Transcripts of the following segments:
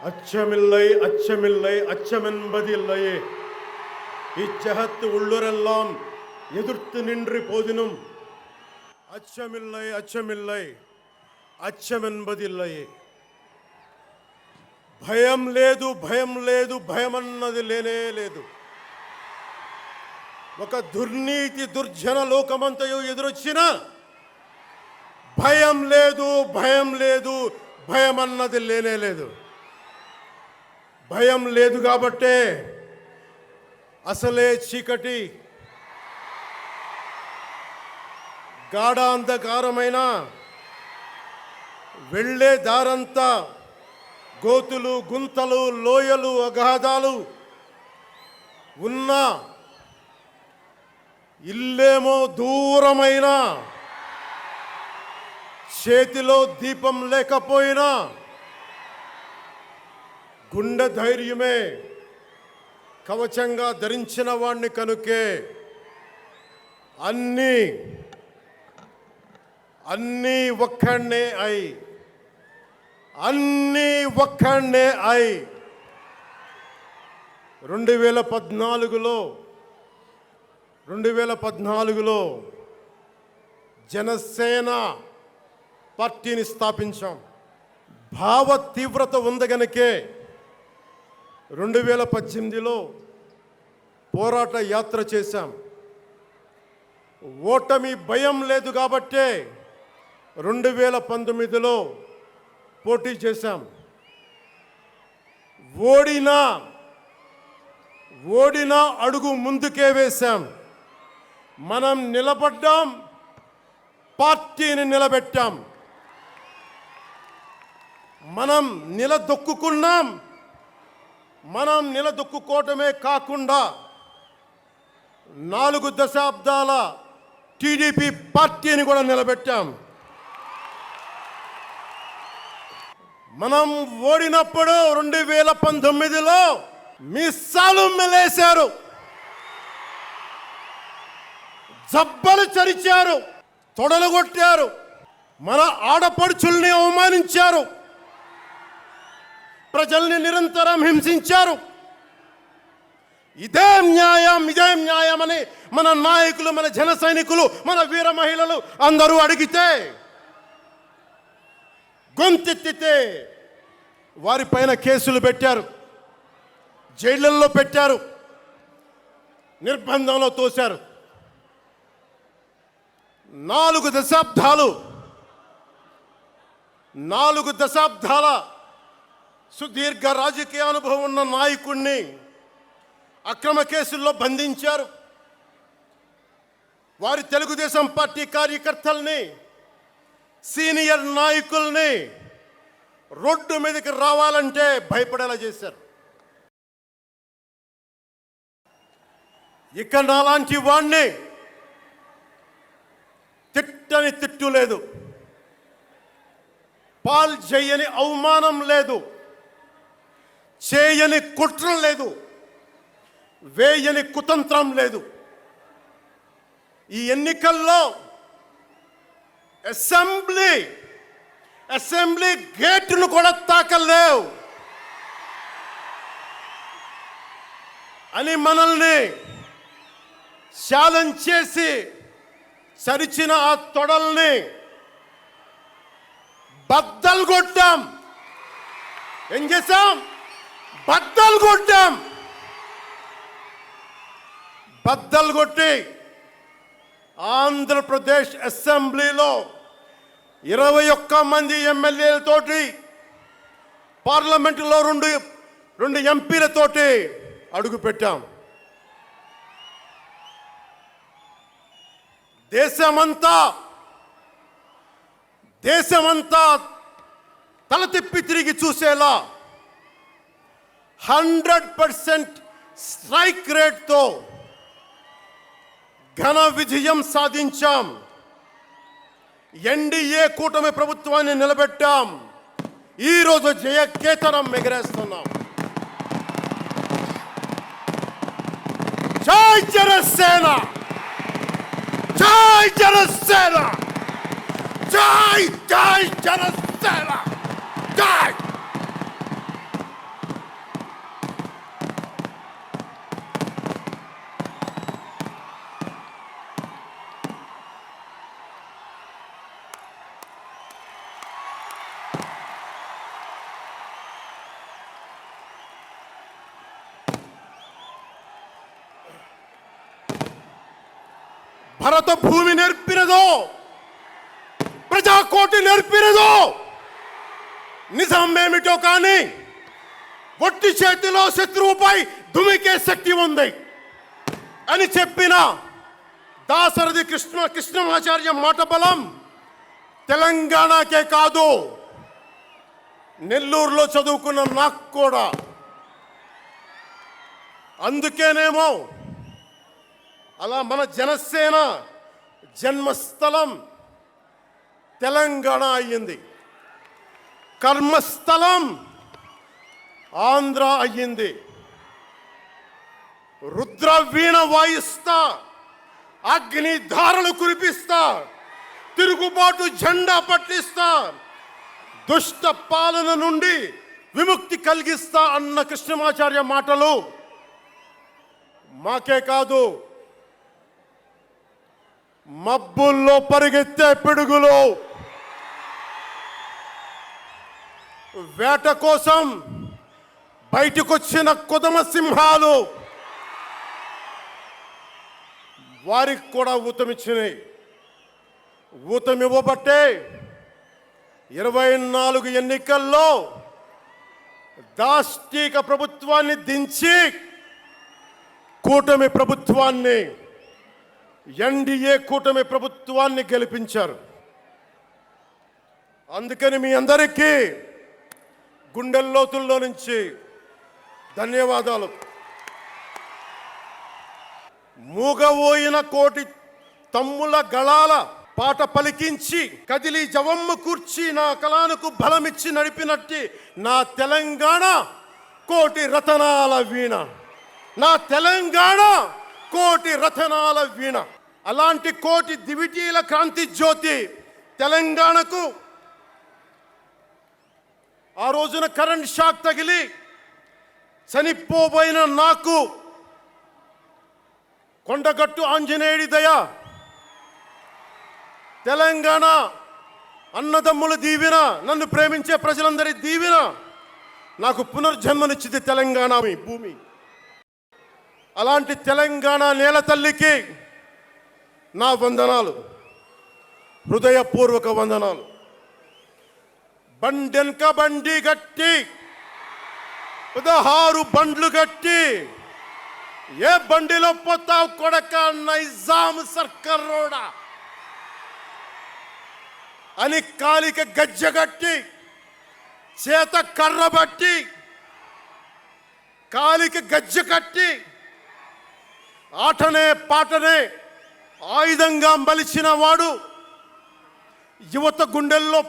அச்சமில்லை அச்சமில்லை அச்சமென்பதில்லையே. இச்சகத்து உள்ளுரெல்லாம் எதிர்த்து நின்று போதினும் அச்சமில்லை அச்சமில்லை అచ్చమెన్బదిల్లయే. భయం లేదు భయం లేదు భయం అన్నది లేనే లేదు. ఒక దుర్నీతి దుర్జన లోకమంతయు ఎదురొచ్చినా భయం లేదు భయం లేదు భయం అన్నది లేనే లేదు. భయం లేదు కాబట్టే అసలే చీకటి గాఢ అంధకారమైన వెళ్ళే దారంతా గోతులు గుంతలు లోయలు అగాధాలు ఉన్న ఇల్లేమో దూరమైన చేతిలో దీపం లేకపోయినా గుండె ధైర్యమే కవచంగా ధరించిన వాణ్ణి కనుకే అన్నీ ఒక్కడే అయి అన్నీ ఒక్కడే అయి 2014లో జనసేన పార్టీని స్థాపించాం. భావ తీవ్రత ఉంది గనుకే 2018లో పోరాట యాత్ర చేశాం. ఓటమి భయం లేదు కాబట్టే 2019లో పోటీ చేశాం. ఓడినా అడుగు ముందుకే వేశాం. మనం నిలబడ్డాం, పార్టీని నిలబెట్టాం. మనం నిలదొక్కుకున్నాం. మనం నిలదొక్కుకోవటమే కాకుండా 4 దశాబ్దాల టీడీపీ పార్టీని కూడా నిలబెట్టాం. మనం ఓడినప్పుడు 2019లో మీసాలు మెలేశారు, జబ్బలు చరిచారు, తొడలు కొట్టారు, మన ఆడపడుచుల్ని అవమానించారు, ప్రజల్ని నిరంతరం హింసించారు. ఇదే న్యాయం అని మన నాయకులు, మన జన సైనికులు, మన వీర మహిళలు అందరూ అడిగితే, గొంతెత్తితే వారిపైన కేసులు పెట్టారు, జైళ్ళల్లో పెట్టారు, నిర్బంధంలో తోశారు. 4 దశాబ్దాల సుదీర్ఘ రాజకీయ అనుభవం ఉన్న నాయకుడిని అక్రమ కేసుల్లో బంధించారు. వారి తెలుగుదేశం పార్టీ కార్యకర్తల్ని, సీనియర్ నాయకుల్ని రోడ్డు మీదకి రావాలంటే భయపడేలా చేశారు. ఇక నాలాంటి వాణ్ణి తిట్టని తిట్టు లేదు, పాల్ చేయని అవమానం లేదు, చేయని కుట్ర లేదు, వేయని కుతంత్రం లేదు. ఈ ఎన్నికల్లో అసెంబ్లీ గేటును కూడా తాకలేవు అని మనల్ని ఛాలెంజ్ చేసి చరిచిన ఆ తొడల్ని బద్దలు కొట్టాం. ఏం చేశాం? బద్దలు కొట్టాం. బద్దలు కొట్టి ఆంధ్రప్రదేశ్ అసెంబ్లీలో 21 మంది ఎమ్మెల్యేలతోటి, పార్లమెంటులో 2 ఎంపీలతోటి అడుగు పెట్టాం. దేశమంతా తల తిప్పి తిరిగి చూసేలా 100% స్ట్రైక్ రేట్తో ఘన విజయం సాధించాం. ఎన్డీఏ కూటమి ప్రభుత్వాన్ని నిలబెట్టాం. ఈరోజు జయకేతనం ఎగరేస్తున్నాం. జై జనసేన, జై జనసేన, జై జై జనసేన, జై. భరత భూమి నేర్పినదో, ప్రజాకోటి నేర్పినదో నిజమేమిటో కానీ ఒట్టి చేతిలో శత్రువుపై దుమికే శక్తి ఉంది అని చెప్పిన దాశరథి కృష్ణమాచార్య మాట బలం తెలంగాణకే కాదు, నెల్లూరులో చదువుకున్న నాకు కూడా. అందుకేనేమో అలా మన జనసేన జన్మస్థలం తెలంగాణ అయ్యింది, కర్మస్థలం ఆంధ్ర అయ్యింది. రుద్ర వీణ వాయిస్తా, అగ్ని ధారలు కురిపిస్తా, తిరుగుబాటు జెండా పట్టిస్తా, దుష్ట పాలన నుండి విముక్తి కలిగిస్తా అన్న కృష్ణమాచార్య మాటలు మాకే కాదు, మబ్బుల్లో పరిగెత్తే పిడుగులు, వేట కోసం బయటకొచ్చిన కొదమ సింహాలు వారికి కూడా ఊతమిచ్చినాయి. ఊతమివ్వబట్టే 24 ఎన్నికల్లో దాష్టీక ప్రభుత్వాన్ని దించి కూటమి ప్రభుత్వాన్ని, ఎన్డీఏ కూటమి ప్రభుత్వాన్ని గెలిపించారు. అందుకని మీ అందరికీ గుండెల్లోతుల్లో నుంచి ధన్యవాదాలు. మూగవోయిన కోటి తమ్ముల గళాల పాట పలికించి కదిలి జవమ్మ కూర్చి నా కళానికి బలమిచ్చి నడిపినట్టి నా తెలంగాణ కోటి రతనాల వీణ, నా తెలంగాణ కోటి రతనాల వీణ. అలాంటి కోటి దివిటీల క్రాంతి జ్యోతి తెలంగాణకు ఆ రోజున కరెంట్ షాక్ తగిలి చనిపోబోయిన నాకు కొండగట్టు ఆంజనేయుడి దయ, తెలంగాణ అన్నదమ్ముల దీవెన, నన్ను ప్రేమించే ప్రజలందరి దీవెన నాకు పునర్జన్మనిచ్చింది తెలంగాణ భూమి. అలాంటి తెలంగాణ నేల తల్లికి నా వందనాలు, హృదయపూర్వక వందనాలు. బండెన్క బండి గట్టి 16 బండ్లు గట్టి ఏ బండిలో పోతావు కొడక నైజాం సర్కార్ రోడా అని కాలిక గజ్జగట్టి చేత కర్రబట్టి కాలిక గజ్జ కట్టి ఆటనే పాటనే ఆయుధంగా మలిచిన వాడు, యువత గుండెల్లో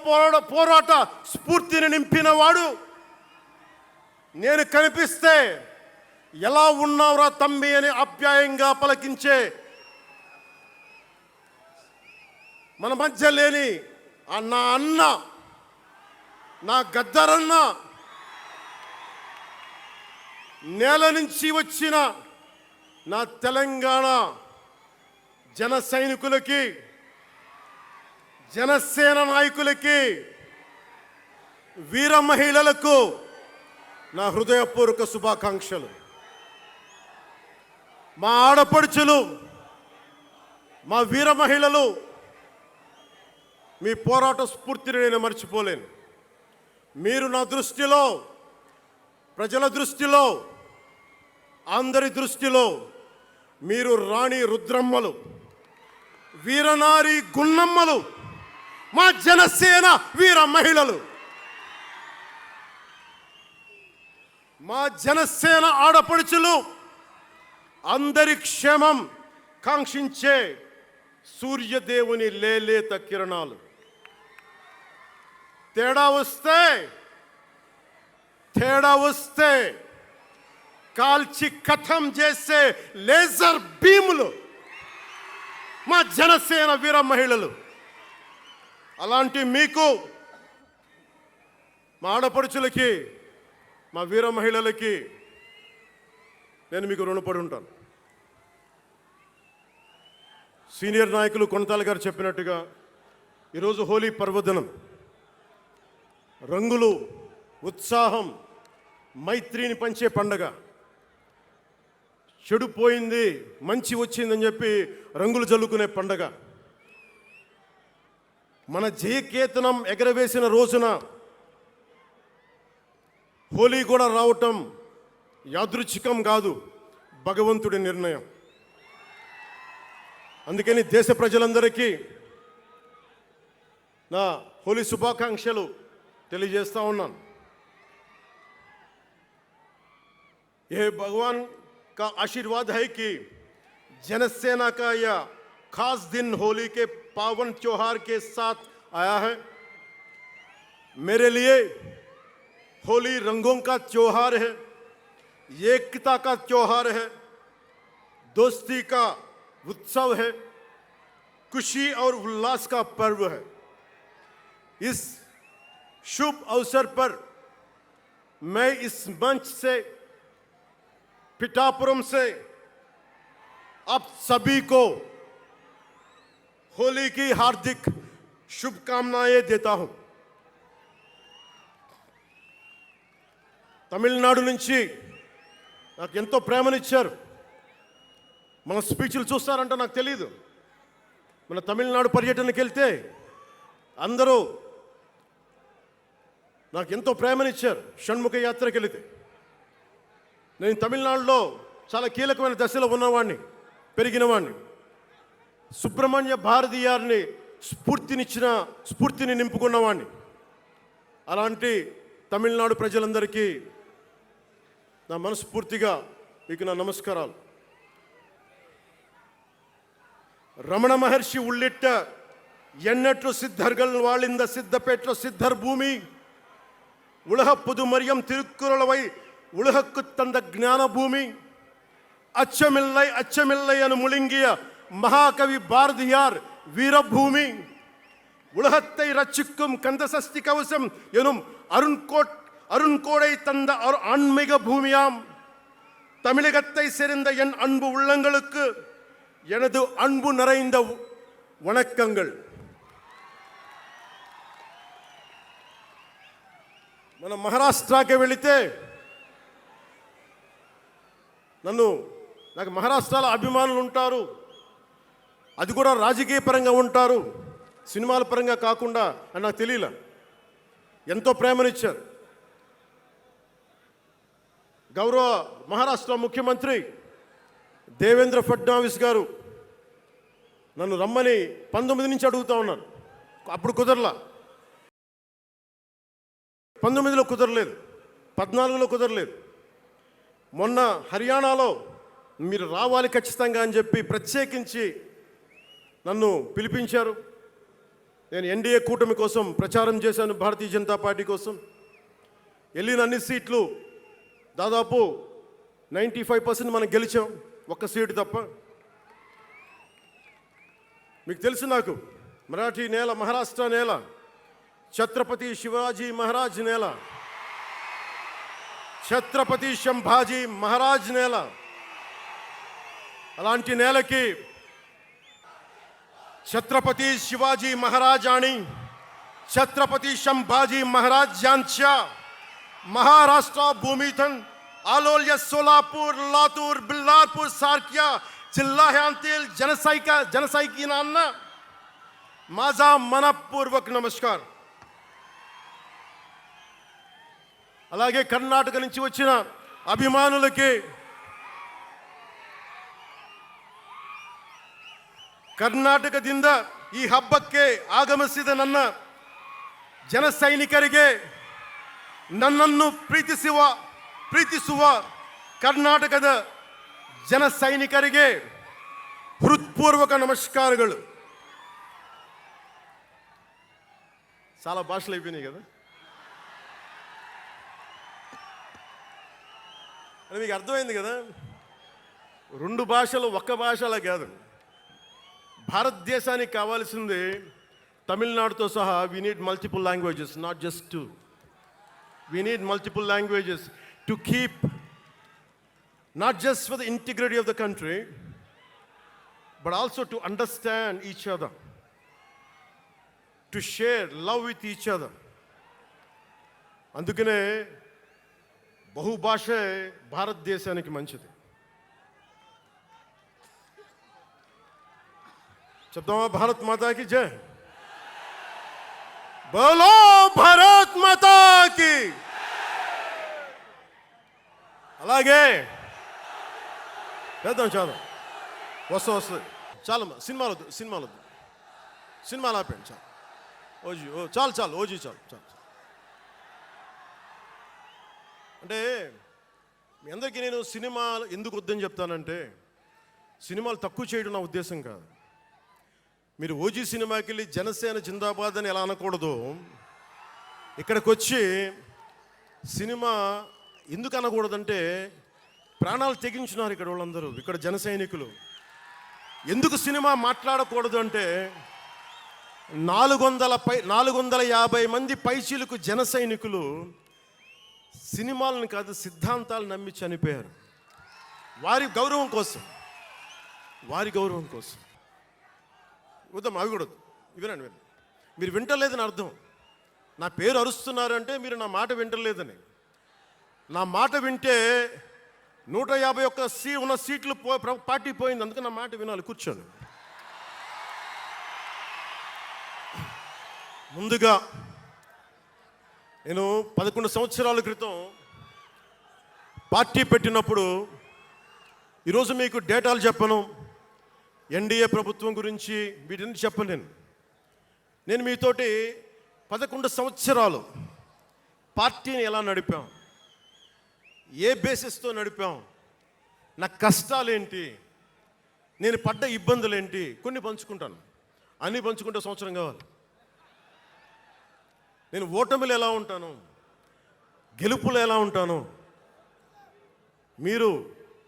పోరాట స్ఫూర్తిని నింపిన వాడు, నేను కనిపిస్తే ఎలా ఉన్నావురా తమ్మి అని ఆప్యాయంగా పలకించే మన మధ్య లేని నా అన్న, నా గద్దరన్న, నేల నుంచి వచ్చిన నా తెలంగాణ జన సైనికులకి, జనసేన నాయకులకి, వీర మహిళలకు నా హృదయపూర్వక శుభాకాంక్షలు. మా ఆడపడుచులు, మా వీర మహిళలు, మీ పోరాట స్ఫూర్తిని నేను మర్చిపోలేను. మీరు నా దృష్టిలో, ప్రజల దృష్టిలో, అందరి దృష్టిలో మీరు రాణి రుద్రమ్మలు, వీరనారి గున్నమ్మలు, మా జనసేన వీర మహిళలు. మా జనసేన ఆడపడుచులు అందరి క్షేమం కాంక్షించే సూర్యదేవుని లేలేత కిరణాలు. తేడా వస్తే కాల్చి కథం చేసే లేజర్ బీములు మా జనసేన వీర మహిళలు. అలాంటి మీకు, మా ఆడపడుచులకి, మా వీర మహిళలకి నేను మీకు రుణపడి ఉంటాను. సీనియర్ నాయకులు కొనతాల గారు చెప్పినట్టుగా ఈరోజు హోలీ పర్వదినం. రంగులు, ఉత్సాహం, మైత్రిని పంచే పండగ. చెడు పోయింది, మంచి వచ్చిందని చెప్పి రంగులు జల్లుకునే పండగ. మన జయకేతనం ఎగరవేసిన రోజున హోలీ కూడా రావటం యాదృచ్ఛికం కాదు, భగవంతుడి నిర్ణయం. అందుకని దేశ ప్రజలందరికీ నా హోలీ శుభాకాంక్షలు తెలియజేస్తా ఉన్నాను. ये भगवान का आशीर्वाद है कि जनसेना का यह खास दिन होली के पावन त्योहार के साथ आया है. मेरे लिए होली रंगों का त्योहार है, एकता का त्योहार है, दोस्ती का उत्सव है, खुशी और उल्लास का पर्व है. इस शुभ अवसर पर मैं इस मंच से, पिठापुरम से आप सभी को होली की हार्दिक शुभकामनाएं देता हूं. తమిళనాడు నుంచి నాకు ఎంతో ప్రేమనిచ్చారు. మన స్పీచ్లు చూస్తారంట నాకు తెలియదు. మన తమిళనాడు పర్యటనకి వెళ్తే అందరూ నాకు ఎంతో ప్రేమనిచ్చారు. షణ్ముఖ యాత్రకి వెళితే నేను తమిళనాడులో చాలా కీలకమైన దశలో ఉన్నవాడిని, పెరిగినవాడిని. సుబ్రహ్మణ్య భారతీయారిని స్ఫూర్తిని నింపుకున్నవాడిని. అలాంటి తమిళనాడు ప్రజలందరికీ నా మనస్ఫూర్తిగా మీకు నా నమస్కారాలు. రమణ మహర్షి ఉళ్ళిట్ట ఎన్నట్లు సిద్ధర్గల్ వాళింద సిద్ధపేట్ల సిద్ధర్ భూమి ఉలహ పుదుమరియం తిరుక్కురళవై உலகுக்கு தந்த ஞான பூமி அச்சமில்லை அச்சமில்லை என முழுங்கிய மகாகவி பாரதியார் வீரபூமி உலகத்தை ரட்சிக்கும் கந்தசஷ்டி கவசம் எனும் அருண்கோடை தந்த ஆன்மீக பூமியாம் தமிழகத்தை சேர்ந்த என் அன்பு உள்ளங்களுக்கு எனது அன்பு நிறைந்த வணக்கங்கள். మన మహారాష్ట్రకి వెళితే నాకు మహారాష్ట్రలో అభిమానులు ఉంటారు. అది కూడా రాజకీయ పరంగా ఉంటారు, సినిమాల పరంగా కాకుండా అని నాకు తెలియలే. ఎంతో ప్రేమనిచ్చారు. గౌరవ మహారాష్ట్ర ముఖ్యమంత్రి దేవేంద్ర ఫడ్నవీస్ గారు నన్ను రమ్మని 19 నుంచి అడుగుతూ ఉన్నారు. అప్పుడు కుదరలా, 19లో కుదరలేదు, 14లో కుదరలేదు. మొన్న హర్యానాలో మీరు రావాలి ఖచ్చితంగా అని చెప్పి ప్రత్యేకించి నన్ను పిలిపించారు. నేను ఎన్డీఏ కూటమి కోసం ప్రచారం చేశాను, భారతీయ జనతా పార్టీ కోసం. వెళ్ళిన అన్ని సీట్లు దాదాపు 95% మనం గెలిచాం, ఒక్క సీటు తప్ప. మీకు తెలుసు, నాకు మరాఠీ నేల, మహారాష్ట్ర నేల, ఛత్రపతి శివాజీ మహారాజ్ నేల, ఛత్రపతి సంభాజీ మహారాజ్ నేల. అలాంటి నేలకి छत्रपती शिवाजी महाराज आणि छत्रपती संभाजी महाराज यांच्या महाराष्ट्र भूमीतून आलोल्य सोलापूर, लातूर, बिल्लारपूर सारख्या जिल्ह्यांतील जनसैनिकांना माझा मनपूर्वक नमस्कार. అలాగే కర్ణాటక నుంచి వచ్చిన అభిమానులకి, ಕರ್ನಾಟಕದಿಂದ ಈ ಹಬ್ಬಕ್ಕೆ ಆಗಮಿಸಿದ ನನ್ನ ಜನ ಸೈನಿಕರಿಗೆ, ನನ್ನನ್ನು ಪ್ರೀತಿಸುವ ಕರ್ನಾಟಕದ ಜನ ಸೈನಿಕರಿಗೆ హృత్పూర్వక నమస్కారాలు. చాలా భాషలు అయిపోయినాయి కదా. అని మీకు అర్థమైంది కదా, రెండు భాషలు ఒక్క భాషలా కాదు. భారతదేశానికి కావాల్సింది తమిళనాడుతో సహా we need multiple languages, not just two. We need multiple languages to keep, not just for the integrity of the country, but also to understand each other, to share love with each other. అందుకనే బహుభాష భారతదేశానికి మంచిది. చెప్తామా? భారత్ మాతాకి జై. బోలో భారత్ మాతాకి. అలాగే చేద్దాం చదువు. వస్తుంది చాలమ్మా. సినిమాలు ఆపండి చాలు. ఓజీ చాలు ఓజీ చాలు. అంటే మీ అందరికీ నేను సినిమాలు ఎందుకు వద్దని చెప్తానంటే, సినిమాలు తక్కువ చేయడం నా ఉద్దేశం కాదు. మీరు ఓజీ సినిమాకి వెళ్ళి జనసేన జిందాబాద్ అని ఎలా అనకూడదు, ఇక్కడికి వచ్చి సినిమా ఎందుకు అనకూడదంటే, ప్రాణాలు తెగించినారు ఇక్కడ వాళ్ళందరూ, ఇక్కడ జన సైనికులు. ఎందుకు సినిమా మాట్లాడకూడదు అంటే, 450 మంది పైచీలకు జన సైనికులు సినిమాలను కాదు సిద్ధాంతాలు నమ్మి చనిపోయారు. వారి గౌరవం కోసం వద్దాం. అవి కూడా వినండి. మీరు వింటలేదని అర్థం. నా పేరు అరుస్తున్నారంటే మీరు నా మాట వింటలేదని. నా మాట వింటే 151 ఉన్న సీట్లు పార్టీ పోయింది. అందుకే నా మాట వినాలి. కూర్చోండి. ముందుగా నేను 11 సంవత్సరాల క్రితం పార్టీ పెట్టినప్పుడు, ఈరోజు మీకు డేటాలు చెప్పను, ఎన్డీఏ ప్రభుత్వం గురించి వీటిని చెప్పలేను. నేను మీతోటి 11 సంవత్సరాలు పార్టీని ఎలా నడిపాం, ఏ బేసిస్తో నడిపాం, నా కష్టాలేంటి, నేను పడ్డ ఇబ్బందులేంటి, కొన్ని పంచుకుంటాను. అన్నీ పంచుకుంటే సంవత్సరం కావాలి. నేను ఓటమిలు ఎలా ఉంటాను, గెలుపులు ఎలా ఉంటాను. మీరు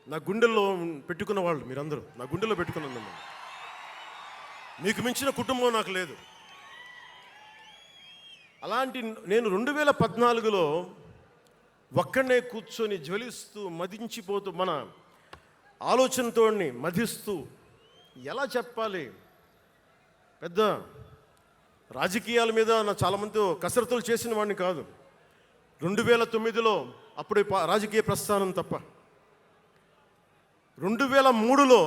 నా గుండెల్లో పెట్టుకున్న వాళ్ళు, మీరందరూ నా గుండెల్లో పెట్టుకున్నాను. మీకు మించిన కుటుంబం నాకు లేదు. అలాంటి నేను 2014లో ఒక్కడనే కూర్చొని జ్వలిస్తూ మదించిపోతూ, మన ఆలోచనతో మధిస్తూ, ఎలా చెప్పాలి, పెద్ద రాజకీయాల మీద నా చాలామందితో కసరత్తులు చేసిన వాడిని కాదు. 2009లో అప్పుడు రాజకీయ ప్రస్థానం తప్ప. 2003లో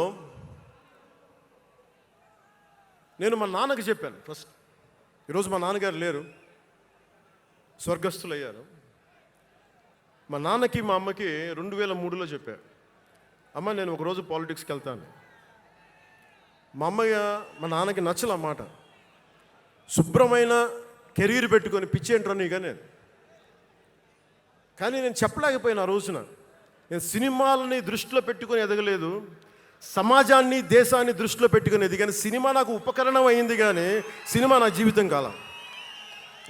నేను మా నాన్నకి చెప్పాను ఫస్ట్. ఈరోజు మా నాన్నగారు లేరు, స్వర్గస్థులయ్యారు. మా నాన్నకి మా అమ్మకి 2003లో చెప్పారు, అమ్మ నేను ఒకరోజు పాలిటిక్స్కి వెళ్తాను. మా మా నాన్నకి నచ్చల మాట. శుభ్రమైన కెరీర్ పెట్టుకొని పిచ్చేంట్రా నీకనే. కానీ నేను చెప్పలేకపోయినా ఆ రోజున. నేను సినిమాలని దృష్టిలో పెట్టుకొని ఎదగలేదు, సమాజాన్ని దేశాన్ని దృష్టిలో పెట్టుకొని ఎదిగాను. సినిమా నాకు ఉపకరణం అయింది, కానీ సినిమా నా జీవితం కాలం.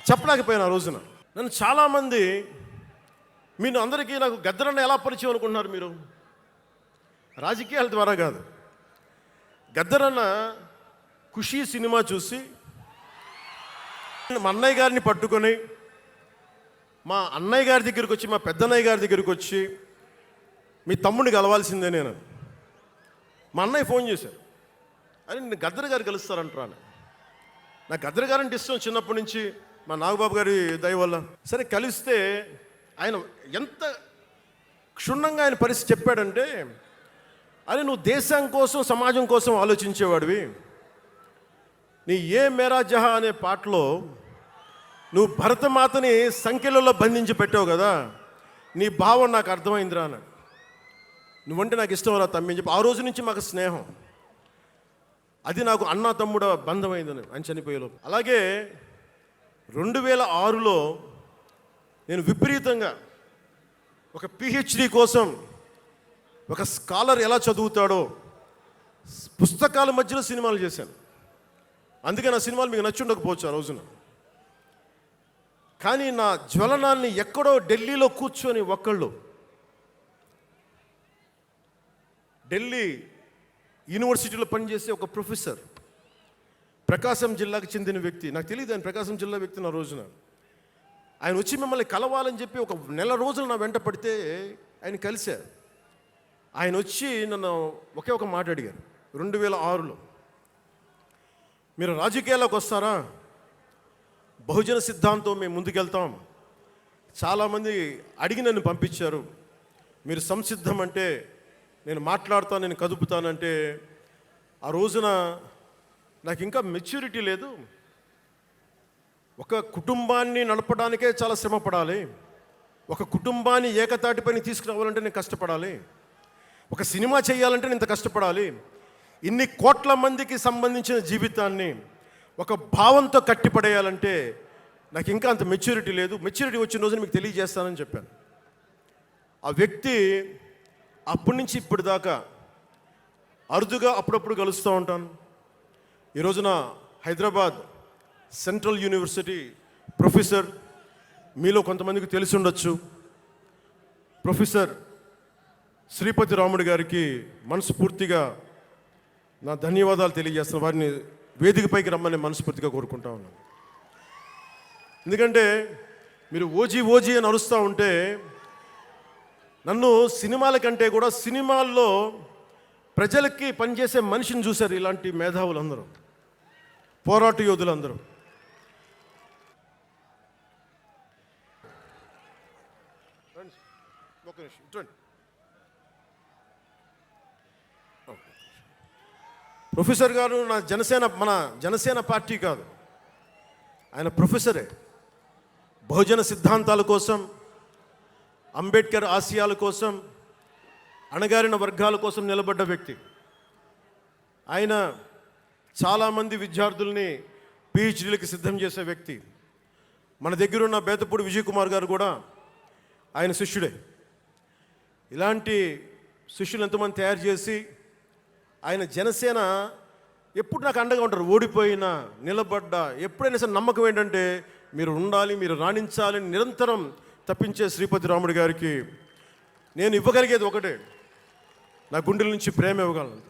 చెప్పలేకపోయినా ఆ రోజున. నన్ను చాలామంది, మీరు అందరికీ నాకు గద్దరన్న ఎలా పరిచయం అనుకుంటున్నారు మీరు? రాజకీయాల ద్వారా కాదు. గద్దరన్న ఖుషీ సినిమా చూసి మా అన్నయ్య గారిని పట్టుకొని, మా అన్నయ్య గారి దగ్గరికి వచ్చి, మా పెద్దన్నయ్య గారి దగ్గరికి వచ్చి, మీ తమ్ముడిని కలవాల్సిందే నేను. మా అన్నయ్య ఫోన్ చేశారు, అని నేను గద్దర్ గారు కలుస్తారంటాను. నాకు గద్దర్ గారు అంటే ఇష్టం చిన్నప్పటి నుంచి, మా నాగబాబు గారి దయ వల్ల. సరే కలిస్తే ఆయన ఎంత క్షుణ్ణంగా ఆయన పరిస్థితి చెప్పాడంటే, అని నువ్వు దేశం కోసం సమాజం కోసం ఆలోచించేవాడివి. నీ ఏ మేరా జహా అనే పాటలో నువ్వు భరతమాతని సంఖ్యలలో బంధించి పెట్టావు కదా, నీ భావం నాకు అర్థమైందిరా అన్నాడు. నువ్వంటే నాకు ఇష్టం రా తమ్మి అని చెప్పి ఆ రోజు నుంచి మాకు స్నేహం. అది నాకు అన్నా తమ్ముడు బంధమైందని ఆయన చనిపోయేలోపు. అలాగే 2006లో నేను విపరీతంగా ఒక పిహెచ్డి కోసం, ఒక స్కాలర్ ఎలా చదువుతాడో పుస్తకాల మధ్యలో సినిమాలు చేశాను. అందుకే నా సినిమాలు మీకు నచ్చి ఉండకపోవచ్చు ఆ రోజున. కానీ నా జ్వలనాన్ని ఎక్కడో ఢిల్లీలో కూర్చొని ఒక్కళ్ళు, ఢిల్లీ యూనివర్సిటీలో పనిచేసే ఒక ప్రొఫెసర్, ప్రకాశం జిల్లాకు చెందిన వ్యక్తి, నాకు తెలియదు ఆయన ప్రకాశం జిల్లా వ్యక్తి. నా రోజున ఆయన వచ్చి మిమ్మల్ని కలవాలని చెప్పి ఒక నెల రోజులు నా వెంట పడితే ఆయన కలిశారు. ఆయన వచ్చి నన్ను ఒకే ఒక మాట అడిగారు 2006లో, మీరు రాజకీయాల్లోకి వస్తారా? బహుజన సిద్ధాంతం మేము ముందుకెళ్తాం. చాలామంది అడిగి నన్ను పంపించారు, మీరు సంసిద్ధం అంటే నేను మాట్లాడతాను, నేను కదుపుతానంటే ఆ రోజున నాకు ఇంకా మెచ్యూరిటీ లేదు. ఒక కుటుంబాన్ని నడపడానికే చాలా శ్రమ పడాలి. ఒక కుటుంబాన్ని ఏకతాటిపైన తీసుకురావాలంటే నేను కష్టపడాలి. ఒక సినిమా చేయాలంటే నేను ఇంత కష్టపడాలి. ఇన్ని కోట్ల మందికి సంబంధించిన జీవితాన్ని ఒక భావంతో కట్టిపడేయాలంటే నాకు ఇంకా అంత మెచ్యూరిటీ లేదు. మెచ్యూరిటీ వచ్చిన రోజున మీకు తెలియజేస్తానని చెప్పాను. ఆ వ్యక్తి అప్పటి నుంచి ఇప్పటి దాకా అరుదుగా అప్పుడప్పుడు కలుస్తూ ఉంటాను. ఈ రోజున హైదరాబాద్ సెంట్రల్ యూనివర్సిటీ ప్రొఫెసర్, మీలో కొంతమందికి తెలిసి ఉండొచ్చు, ప్రొఫెసర్ శ్రీపతి రాముడు గారికి మనస్ఫూర్తిగా నా ధన్యవాదాలు తెలియజేస్తున్నాను. వారిని వేదికపైకి రమ్మని మనస్ఫూర్తిగా కోరుకుంటా ఉన్నాను. ఎందుకంటే మీరు ఓజీ ఓజీ అని అరుస్తూ ఉంటే నన్ను సినిమాల కంటే కూడా సినిమాల్లో ప్రజలకి పనిచేసే మనిషిని చూశారు ఇలాంటి మేధావులందరూ, పోరాట యోధులందరూ. ప్రొఫెసర్ గారు మన జనసేన పార్టీ కాదు, ఆయన ప్రొఫెసరే. బహుజన సిద్ధాంతాల కోసం, అంబేద్కర్ ఆశయాల కోసం, అణగారిన వర్గాల కోసం నిలబడ్డ వ్యక్తి. ఆయన చాలామంది విద్యార్థుల్ని పిహెచ్డీలకి సిద్ధం చేసే వ్యక్తి. మన దగ్గరున్న బేతపూడి విజయ్ కుమార్ గారు కూడా ఆయన శిష్యుడే. ఇలాంటి శిష్యులు ఎంతమంది తయారు చేసి ఆయన జనసేన ఎప్పుడు నాకు అండగా ఉంటారు. ఓడిపోయినా నిలబడ్డా ఎప్పుడైనా సరే నమ్మకం ఏంటంటే మీరు ఉండాలి, మీరు రాణించాలని నిరంతరం తప్పించే శ్రీపతి రాముడు గారికి నేను ఇవ్వగలిగేది ఒకటే, నా గుండెల నుంచి ప్రేమ ఇవ్వగలను.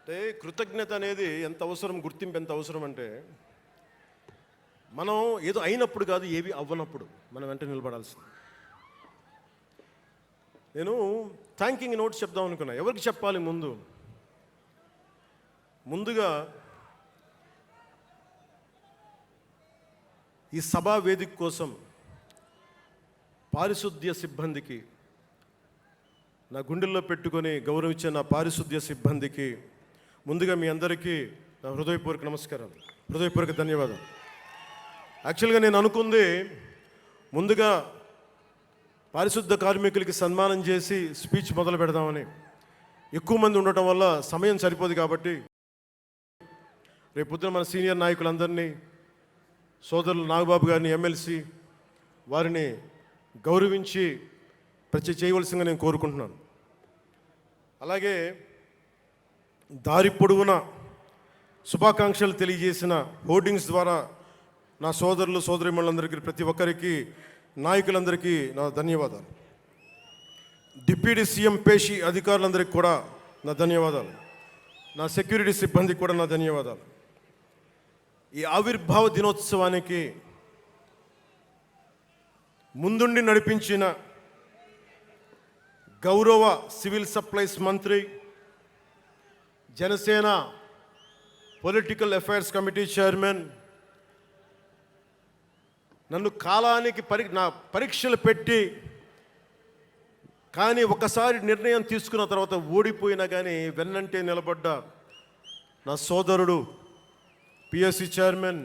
అంటే కృతజ్ఞత అనేది ఎంత అవసరం, గుర్తింపు ఎంత అవసరం అంటే మనం ఏదో అయినప్పుడు కాదు, ఏవి అవ్వనప్పుడు మనం వెంట నిలబడాల్సింది. నేను థ్యాంకింగ్ నోట్స్ చెప్దాం అనుకున్నా. ఎవరికి చెప్పాలి? ముందుగా ఈ సభా వేదిక కోసం పారిశుద్ధ్య సిబ్బందికి, నా గుండెల్లో పెట్టుకొని గౌరవించే నా పారిశుద్ధ్య సిబ్బందికి ముందుగా మీ అందరికీ నా హృదయపూర్వక నమస్కారాలు, హృదయపూర్వక ధన్యవాదాలు. యాక్చువల్గా నేను అనుకుంది ముందుగా పారిశుద్ధ కార్మికులకి సన్మానం చేసి స్పీచ్ మొదలు పెడదామని. ఎక్కువ మంది ఉండటం వల్ల సమయం సరిపోదు కాబట్టి రేపొద్దున మన సీనియర్ నాయకులందరినీ, సోదరులు నాగబాబు గారిని, ఎమ్మెల్సీ వారిని గౌరవించి చేయవలసిందిగా నేను కోరుకుంటున్నాను. అలాగే దారి పొడవునా శుభాకాంక్షలు తెలియజేసిన హోర్డింగ్స్ ద్వారా నా సోదరులు సోదరిమణులందరికీ, ప్రతి ఒక్కరికి, నాయకులందరికీ నా ధన్యవాదాలు. డిప్యూటీ సీఎం పేషి అధికారులందరికీ కూడా నా ధన్యవాదాలు. నా సెక్యూరిటీ సిబ్బందికి కూడా నా ధన్యవాదాలు. ఈ ఆవిర్భావ దినోత్సవానికి ముందుండి నడిపించిన గౌరవ సివిల్ సప్లైస్ మంత్రి, Janasena political affairs committee chairman, నన్ను కాలానికి నా పరీక్షలు పెట్టి కానీ ఒకసారి నిర్ణయం తీసుకున్న తర్వాత ఓడిపోయినా కానీ వెన్నంటే నిలబడ్డ నా సోదరుడు, పిఎస్సి చైర్మన్,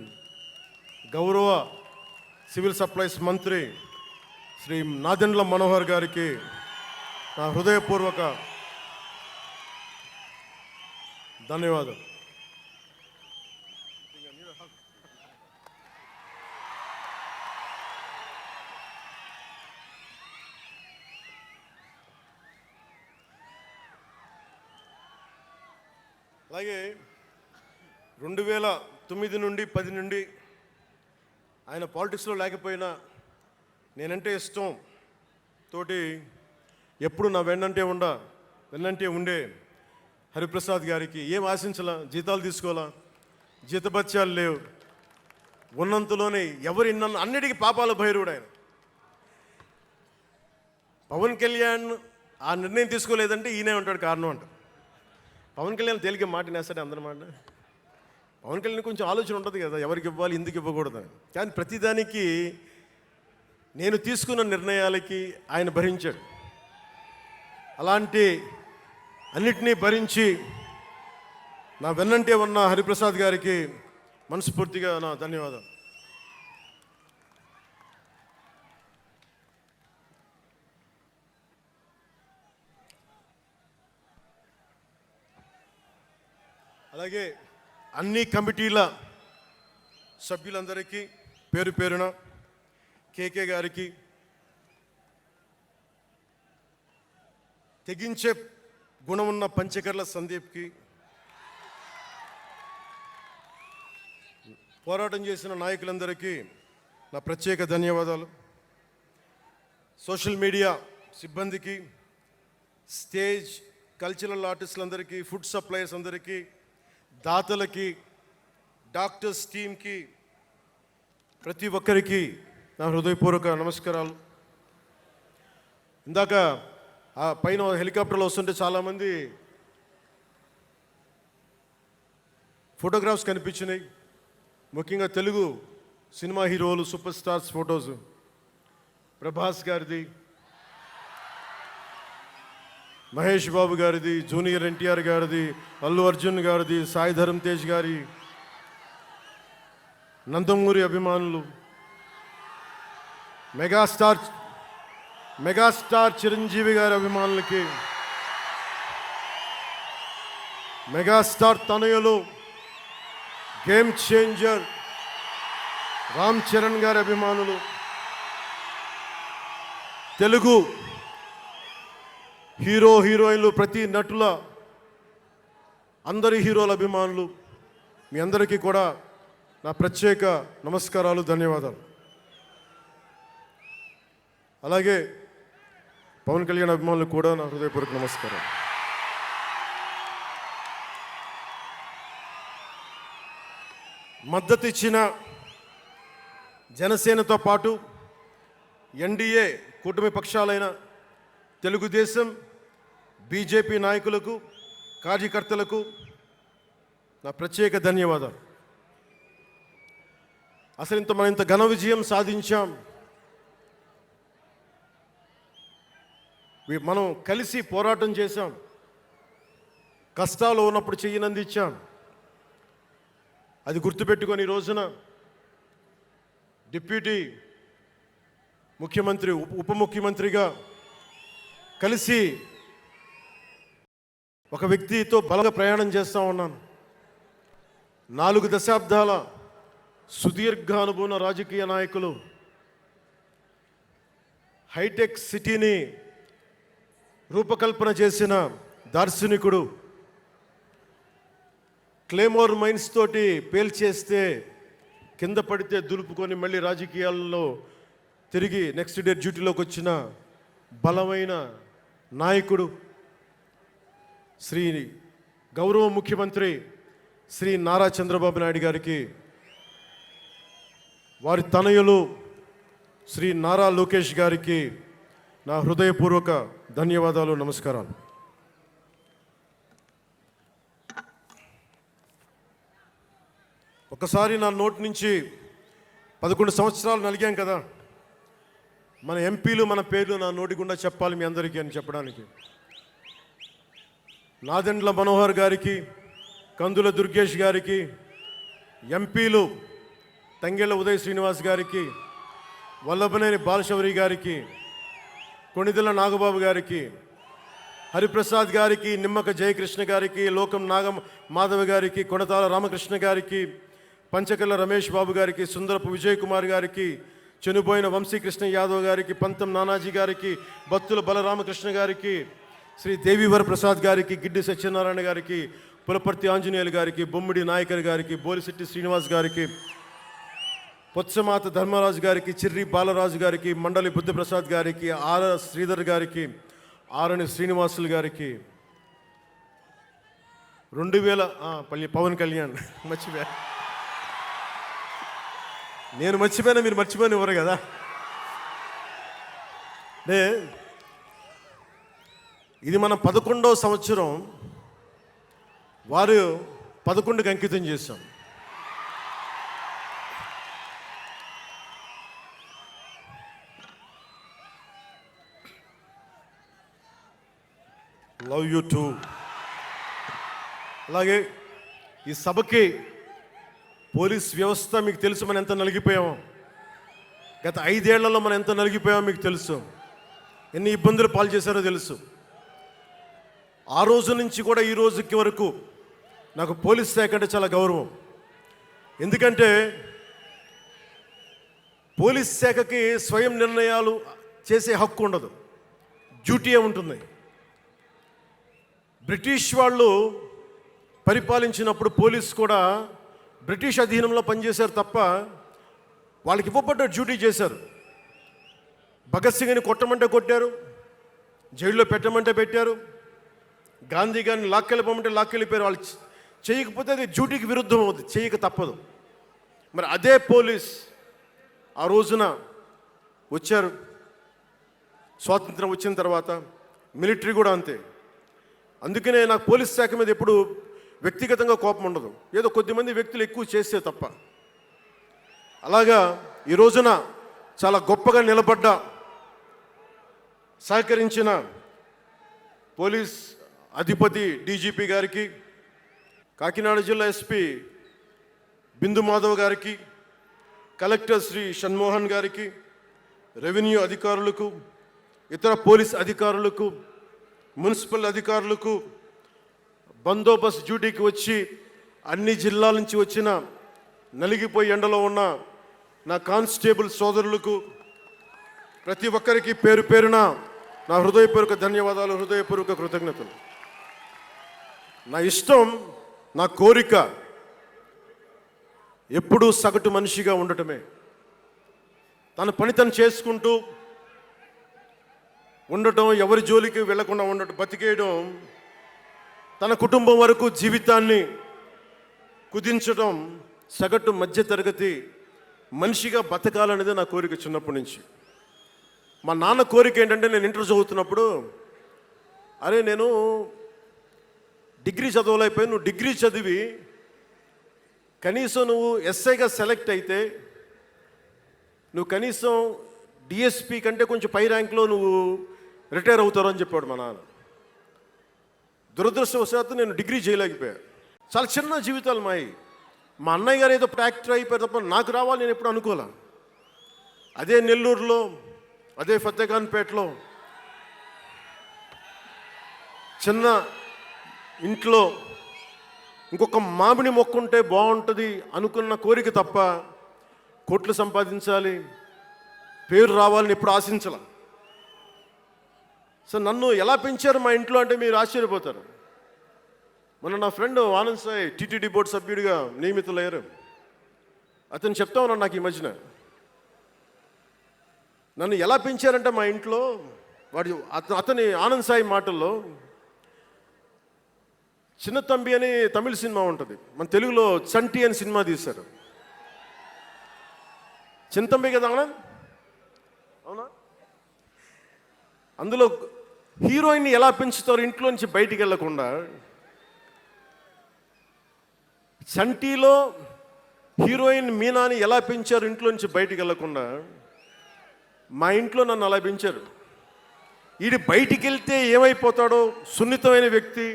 గౌరవ సివిల్ సప్లైస్ మంత్రి శ్రీ నాదెండ్ల మనోహర్ గారికి నా హృదయపూర్వక ధన్యవాదాలు. అలాగే 2009 నుండి 10 నుండి ఆయన పాలిటిక్స్లో లేకపోయినా నేనంటే ఇష్టం తోటి ఎప్పుడు నా వెన్నంటే ఉండే హరిప్రసాద్ గారికి ఏం ఆశించాలా, జీతాలు తీసుకోవాలా, జీతభత్యాలు లేవు, ఉన్నంతలోనే నన్ను అన్నిటికీ పాపాల భైరవుడు ఆయన. పవన్ కళ్యాణ్ ఆ నిర్ణయం తీసుకోలేదంటే ఈయనే ఉంటాడు కారణం అంట. పవన్ కళ్యాణ్ తేలిక మాట నేస్తాడు అందరమాట. పవన్ కళ్యాణ్ కొంచెం ఆలోచన ఉంటుంది కదా, ఎవరికి ఇవ్వాలి ఎందుకు ఇవ్వకూడదని. కానీ ప్రతిదానికి నేను తీసుకున్న నిర్ణయాలకి ఆయన భరించాడు. అలాంటి అన్నిటినీ భరించి నా వెన్నంటే ఉన్న హరిప్రసాద్ గారికి మనస్ఫూర్తిగా నా ధన్యవాదాలు. అలాగే అన్ని కమిటీల సభ్యులందరికీ పేరు పేరున, కేకే గారికి, తెగించే గుణమున్న పంచకర్ల సందీప్కి, పోరాటం చేసిన నాయకులందరికీ నా ప్రత్యేక ధన్యవాదాలు. సోషల్ మీడియా సిబ్బందికి, స్టేజ్ కల్చరల్ ఆర్టిస్టులందరికీ, ఫుడ్ సప్లయర్స్ అందరికీ, దాతలకి, డాక్టర్స్ టీమ్కి, ప్రతి ఒక్కరికి నా హృదయపూర్వక నమస్కారాలు. ఇందాక ఆ పైన హెలికాప్టర్లో వస్తుంటే చాలామంది ఫోటోగ్రాఫ్స్ కనిపించినాయి. ముఖ్యంగా తెలుగు సినిమా హీరోలు, సూపర్ స్టార్స్ ఫొటోస్. ప్రభాస్ గారిది, మహేష్ బాబు గారిది, జూనియర్ ఎన్టీఆర్ గారిది, అల్లు అర్జున్ గారిది, సాయి ధరమ్ తేజ్ గారి, నందమూరి అభిమానులు, మెగాస్టార్ చిరంజీవి గారి అభిమానులకి, మెగాస్టార్ తనయులు, గేమ్ చేంజర్ రామ్ చరణ్ గారి అభిమానులు, తెలుగు హీరో హీరోయిన్లు, ప్రతి నటుల, అందరి హీరోల అభిమానులు, మీ అందరికీ కూడా నా ప్రత్యేక నమస్కారాలు, ధన్యవాదాలు. అలాగే పవన్ కళ్యాణ్ అభిమానులకు కూడా నా హృదయపూర్వక నమస్కారం. మద్దతు ఇచ్చిన జనసేనతో పాటు ఎన్డీఏ కూటమి పక్షాలైన తెలుగుదేశం, బీజేపీ నాయకులకు, కార్యకర్తలకు నా ప్రత్యేక ధన్యవాదాలు. అసలు మనం ఇంత ఘన విజయం సాధించాం. మనం కలిసి పోరాటం చేశాం, కష్టాలు ఉన్నప్పుడు చెయ్యనందించాం. అది గుర్తుపెట్టుకొని ఈ రోజున డిప్యూటీ ముఖ్యమంత్రి, ఉప ముఖ్యమంత్రిగా కలిసి ఒక వ్యక్తితో బలంగా ప్రయాణం చేస్తూ ఉన్నాను. 4 దశాబ్దాల సుదీర్ఘ అనుభవం రాజకీయ నాయకులు, హైటెక్ సిటీని రూపకల్పన చేసిన దార్శనికుడు, క్లేమోర్ మైన్స్ తోటి పేల్చేస్తే కింద పడితే దులుపుకొని మళ్ళీ రాజకీయాల్లో తిరిగి నెక్స్ట్ డే డ్యూటీలోకి వచ్చిన బలమైన నాయకుడు, శ్రీ గౌరవ ముఖ్యమంత్రి శ్రీ నారా చంద్రబాబు నాయుడు గారికి, వారి తనయులు శ్రీ నారా లోకేష్ గారికి నా హృదయపూర్వక ధన్యవాదాలు, నమస్కారాలు. ఒకసారి నా నోటి నుంచి 11 సంవత్సరాలు నలిగాం కదా, మన ఎంపీలు మన పేర్లు నా నోటి గుండా చెప్పాలి మీ అందరికీ అని చెప్పడానికి. నాదెండ్ల మనోహర్ గారికి, కందుల దుర్గేష్ గారికి, ఎంపీలు తంగెళ్ళ ఉదయ్ శ్రీనివాస్ గారికి, వల్లభనేని బాలశౌరి గారికి, కొణిదెల నాగబాబు గారికి, హరిప్రసాద్ గారికి, నిమ్మక జయకృష్ణ గారికి, లోకం మాధవ్ గారికి, కొనతాల రామకృష్ణ గారికి, పంచకర్ల రమేష్ బాబు గారికి, సుందరపు విజయ్ కుమార్ గారికి, చనిపోయిన వంశీకృష్ణ యాదవ్ గారికి, పంతం నానాజీ గారికి, బత్తుల బలరామకృష్ణ గారికి, శ్రీ దేవీవర ప్రసాద్ గారికి, గిడ్డి సత్యనారాయణ గారికి, పులపర్తి ఆంజనేయులు గారికి, బొమ్మిడి నాయకర్ గారికి, బోలిశెట్టి శ్రీనివాస్ గారికి, పొత్సమాత ధర్మరాజు గారికి, చిర్రి బాలరాజు గారికి, మండలి బుద్ధప్రసాద్ గారికి, ఆర్ శ్రీధర్ గారికి, ఆరణి శ్రీనివాసులు గారికి, 2000 పవన్ కళ్యాణ్ మర్చిపోయా, నేను మర్చిపోయినా మీరు మర్చిపోయిన ఎవరు కదా. ఇది మన 11వ సంవత్సరం. వారు 11కి అంకితం చేశాం. Love you two. అలాగే ఈ సభకి పోలీస్ వ్యవస్థ మీకు తెలుసు, మనం ఎంత నలిగిపోయామో. గత 5 ఏళ్లలో మనం ఎంత నలిగిపోయామో మీకు తెలుసు. ఎన్ని ఇబ్బందులు పాలు చేశారో తెలుసు. ఆ రోజు నుంచి కూడా ఈ రోజుకి వరకు నాకు పోలీస్ శాఖ అంటే చాలా గౌరవం. ఎందుకంటే పోలీస్ శాఖకి స్వయం నిర్ణయాలు చేసే హక్కు ఉండదు, డ్యూటీయే ఉంటుంది. బ్రిటిష్ వాళ్ళు పరిపాలించినప్పుడు పోలీస్ కూడా బ్రిటిష్ అధీనంలో పనిచేశారు తప్ప వాళ్ళకి ఇవ్వబడ్డ డ్యూటీ చేశారు. భగత్ సింగ్ని కొట్టమంటే కొట్టారు, జైల్లో పెట్టమంటే పెట్టారు, గాంధీ గారిని లాక్కెళ్ళిపోమంటే లాక్కెళ్ళిపోయారు. వాళ్ళు చేయకపోతే అది డ్యూటీకి విరుద్ధం అవుతుంది, చేయక తప్పదు. మరి అదే పోలీస్ ఆ రోజున వచ్చారు. స్వాతంత్రం వచ్చిన తర్వాత మిలిటరీ కూడా అంతే. అందుకనే నాకు పోలీస్ శాఖ మీద ఎప్పుడు వ్యక్తిగతంగా కోపం ఉండదు, ఏదో కొద్దిమంది వ్యక్తులు ఎక్కువ చేస్తే తప్ప. అలాగా ఈ రోజున చాలా గొప్పగా నిలబడ్డ, సహకరించిన పోలీస్ అధిపతి డీజీపీ గారికి, కాకినాడ జిల్లా ఎస్పీ బిందు మాధవ్ గారికి, కలెక్టర్ శ్రీ షణ్మోహన్ గారికి, రెవెన్యూ అధికారులకు, ఇతర పోలీస్ అధికారులకు, మున్సిపల్ అధికారులకు, బందోబస్తు డ్యూటీకి వచ్చి అన్ని జిల్లాల నుంచి వచ్చిన నలిగిపోయి ఎండలో ఉన్న నా కానిస్టేబుల్ సోదరులకు, ప్రతి ఒక్కరికి పేరు పేరున నా హృదయపూర్వక ధన్యవాదాలు, హృదయపూర్వక కృతజ్ఞతలు. నా ఇష్టం, నా కోరిక ఎప్పుడూ సగటు మనిషిగా ఉండటమే. తన పని తను చేసుకుంటూ ఉండటం, ఎవరి జోలికి వెళ్లకుండా ఉండటం, బతికేయడం, తన కుటుంబం వరకు జీవితాన్ని కుదించడం, సగటు మధ్యతరగతి మనిషిగా బతకాలనేది నా కోరిక చిన్నప్పటి నుంచి. మా నాన్న కోరిక ఏంటంటే, నేను ఇంటర్ చదువుతున్నప్పుడు, అరే నేను డిగ్రీ చదవలేకపోయి, నువ్వు డిగ్రీ చదివి కనీసం నువ్వు ఎస్ఐగా సెలెక్ట్ అయితే నువ్వు కనీసం డిఎస్పీ కంటే కొంచెం పై ర్యాంక్లో నువ్వు రిటైర్ అవుతారు అని చెప్పాడు మా నాన్న. దురదృష్టవశాత్తు నేను డిగ్రీ చేయలేకపోయా. చాలా చిన్న జీవితాలు మాయి. మా అన్నయ్య గారు ఏదో యాక్టర్ అయిపోయారు తప్ప నాకు రావాలి నేను ఎప్పుడు అనుకోలే. అదే నెల్లూరులో, అదే ఫతేఖాన్పేటలో చిన్న ఇంట్లో ఇంకొక మామిడి మొక్క ఉంటే బాగుంటుంది అనుకున్న కోరిక తప్ప కోట్లు సంపాదించాలి, పేరు రావాలని ఎప్పుడు ఆశించాల. సో నన్ను ఎలా పెంచారు మా ఇంట్లో అంటే మీరు ఆశ్చర్యపోతారు. మొన్న నా friend Anand Sai TTD board సభ్యుడిగా నియమితులయ్యారు. అతను చెప్తా ఉన్నాడు నాకు ఈ మధ్యన, నన్ను ఎలా పెంచారంటే మా ఇంట్లో అతని ఆనంద్ సాయి మాటల్లో, చిన్న తంబి అని తమిళ సినిమా ఉంటుంది, మన తెలుగులో చంటి అని సినిమా తీశారు. చిన్న తంబి కదా ఆనంద్, అవునా? అందులో హీరోయిన్ని ఎలా పెంచుతారు ఇంట్లో నుంచి బయటికి వెళ్ళకుండా, చంటిలో హీరోయిన్ మీనాని ఎలా పెంచారు ఇంట్లో నుంచి బయటికి వెళ్ళకుండా, మా ఇంట్లో నన్ను అలా పెంచారు. వీడి బయటికి వెళ్తే ఏమైపోతాడో, సున్నితమైన వ్యక్తి,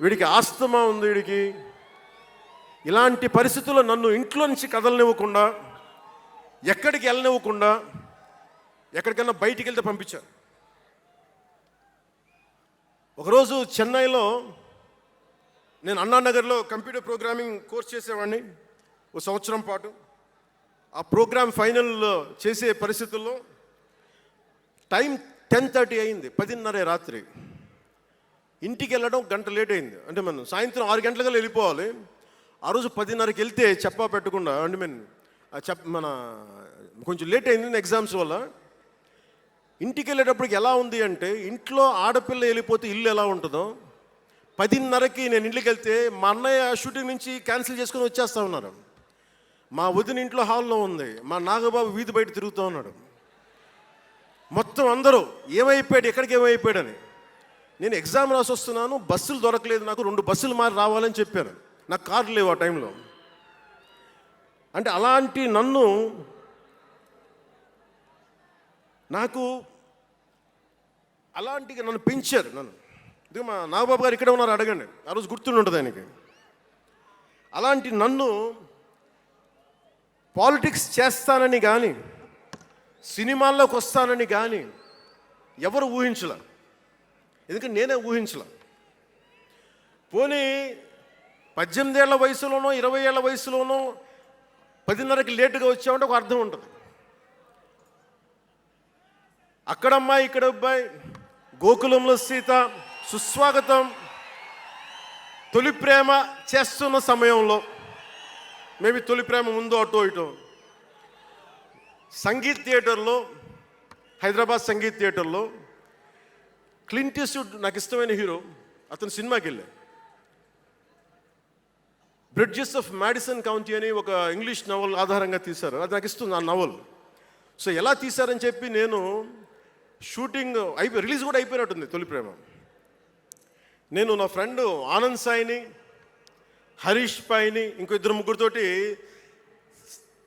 వీడికి ఆస్తమా ఉంది, వీడికి ఇలాంటి పరిస్థితుల్లో నన్ను ఇంట్లో నుంచి కదలనివ్వకుండా, ఎక్కడికి వెళ్ళనివ్వకుండా, ఎక్కడికన్నా బయటికి వెళ్తే పంపించారు. ఒకరోజు చెన్నైలో నేను అన్నానగర్లో కంప్యూటర్ ప్రోగ్రామింగ్ కోర్స్ చేసేవాడిని 1 సంవత్సరం పాటు. ఆ ప్రోగ్రామ్ ఫైనల్ చేసే పరిస్థితుల్లో టైం 10:30 అయింది, 10:30 రాత్రి. ఇంటికి వెళ్ళడం గంట లేట్ అయింది. అంటే మనం సాయంత్రం 6 గంటలకల్లా వెళ్ళిపోవాలి. ఆ రోజు 10:30కి వెళ్తే చెప్పా పెట్టకుండా, అంటే మన కొంచెం లేట్ అయింది ఎగ్జామ్స్ వల్ల. ఇంటికి వెళ్ళేటప్పటికి ఎలా ఉంది అంటే, ఇంట్లో ఆడపిల్ల వెళ్ళిపోతే ఇల్లు ఎలా ఉంటుందో, 10:30కి నేను ఇంటికి వెళ్తే మా అన్నయ్య షూటింగ్ నుంచి క్యాన్సిల్ చేసుకొని వచ్చేస్తా ఉన్నారు. మా వదిన ఇంట్లో హాల్లో ఉంది, మా నాగబాబు వీధి బయట తిరుగుతూ ఉన్నాడు. మొత్తం అందరూ ఏమైపోయాడు, ఎక్కడికి ఏమైపోయాడని. నేను ఎగ్జామ్ రాసి వస్తున్నాను, బస్సులు దొరకలేదు, నాకు 2 బస్సులు మారి రావాలని చెప్పాను. నాకు కార్లు లేవు ఆ టైంలో. అంటే అలాంటి నన్ను పెంచారు నన్ను. ఇది మా నాగబాబు గారు ఇక్కడే ఉన్నారు, అడగండి, ఆ రోజు గుర్తుండి ఉంటుంది ఆయనకి. అలాంటి నన్ను పాలిటిక్స్ చేస్తానని కానీ, సినిమాల్లోకి వస్తానని కానీ ఎవరు ఊహించలే. ఎందుకంటే నేనే ఊహించలే. పోనీ 18 ఏళ్ల వయసులోనో 20 ఏళ్ల వయసులోనో 10:30కి లేటుగా వచ్చామంటే ఒక అర్థం ఉంటుంది. అక్కడమ్మాయి ఇక్కడ అబ్బాయి, గోకులంలో సీత, సుస్వాగతం, తొలి ప్రేమ చేస్తున్న సమయంలో, మేబీ తొలి ప్రేమ ముందు అటో ఇటో, సంగీత్ థియేటర్లో, హైదరాబాద్ సంగీత్ థియేటర్లో క్లింట్ ఈస్ట్వుడ్ నాకు ఇష్టమైన హీరో, అతను సినిమాకి వెళ్ళా. బ్రిడ్జెస్ ఆఫ్ మ్యాడిసన్ కౌంటీ అని ఒక ఇంగ్లీష్ నవల్ ఆధారంగా తీశారు. అది నాకు ఇస్తుంది ఆ నవల్. సో ఎలా తీశారని చెప్పి నేను షూటింగ్ రిలీజ్ కూడా అయిపోయినట్టుంది తొలి ప్రేమ. నేను నా ఫ్రెండ్ ఆనంద్ సాయిని, హరీష్ పాయిని, ఇంకో 2-3తోటి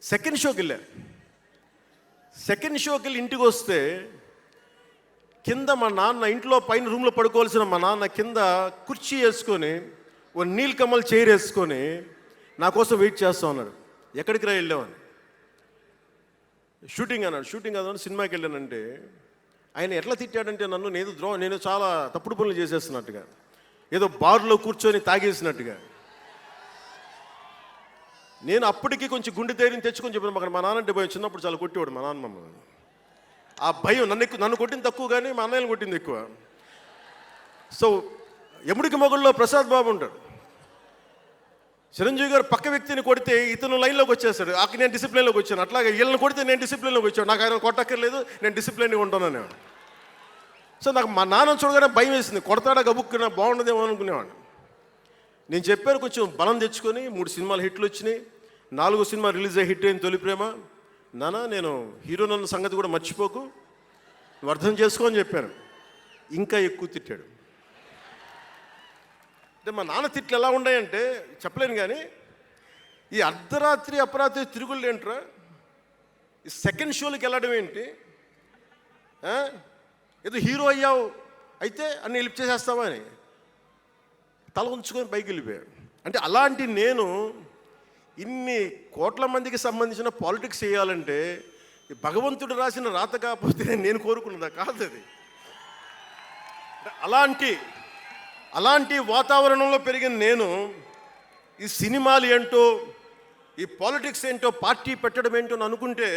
సెకండ్ షోకి వెళ్ళా. సెకండ్ షోకి వెళ్ళి ఇంటికి వస్తే కింద మా నాన్న, ఇంట్లో పైన రూమ్లో పడుకోవాల్సిన మా నాన్న కింద కుర్చీ వేసుకొని ఓ నీలకమల్ చైర్ వేసుకొని నా కోసం వెయిట్ చేస్తూ ఉన్నాడు. ఎక్కడికి రా వెళ్ళామని. షూటింగ్ అన్నాడు. షూటింగ్ అన్నాడు, సినిమాకి వెళ్ళానంటే ఆయన ఎట్లా తిట్టాడంటే నన్ను, నేను చాలా తప్పుడు పనులు చేసేస్తున్నట్టుగా, ఏదో బార్లో కూర్చొని తాగేసినట్టుగా. నేను అప్పటికి కొంచెం గుండె ధైర్యం తెచ్చుకొని చెప్పాను. అక్కడ మా నాన్న అంటే భయం, చిన్నప్పుడు చాలా కొట్టేవాడు మా నాన్న మమ్మల్ని. ఆ భయం నన్ను కొట్టింది తక్కువ కానీ మా అన్నయ్యని కొట్టింది ఎక్కువ. సో యముడికి మొగుళ్ళలో ప్రసాద్ బాబు ఉంటాడు. చిరంజీవి గారు పక్క వ్యక్తిని కొడితే ఇతను లైన్లోకి వచ్చేస్తాడు. అక్కడ నేను డిసిప్లిన్లోకి వచ్చాను. అట్లాగే వీళ్ళని కొడితే నేను డిసిప్లిన్లోకి వచ్చాను. నాకు ఆయన కొట్టక్కర్లేదు, నేను డిసిప్లిన్గా ఉంటాను. సో నాకు మా నాన్న చూడగానే భయం వేసింది. కొడతాడా గబుక్కున బాగుండదేమో అనుకునేవాడిని. నేను చెప్పాను, కొంచెం బలం తెచ్చుకొని 3 సినిమాలు హిట్లు వచ్చినాయి, 4వ సినిమా రిలీజ్ అయ్యి హిట్ అయింది తొలి ప్రేమ. నాన్న నేను హీరోనన్న సంగతి కూడా మర్చిపోకు, నువ్వు అర్థం చేసుకో అని చెప్పాను. ఇంకా ఎక్కువ తిట్టాడు. అంటే మా నాన్న తిట్లు ఎలా ఉన్నాయంటే చెప్పలేను. కానీ ఈ అర్ధరాత్రి అపరాత్రి తిరుగుళ్ళు ఏంట్రా, ఈ సెకండ్ షోలకి వెళ్ళడం ఏంటి, ఏదో హీరో అయ్యావు అయితే అన్ని హెల్ప్ చేసేస్తావా అని తల ఉంచుకొని పైకి వెళ్ళిపోయాడు. అంటే అలాంటి నేను ఇన్ని కోట్ల మందికి సంబంధించిన పాలిటిక్స్ చేయాలంటే భగవంతుడు రాసిన రాత కాకపోతే నేను కోరుకున్నదా కాదు అది. అలాంటి వాతావరణంలో పెరిగిన నేను ఈ సినిమాలు ఏంటో, ఈ పాలిటిక్స్ ఏంటో, పార్టీ పెట్టడం ఏంటో అని అనుకుంటే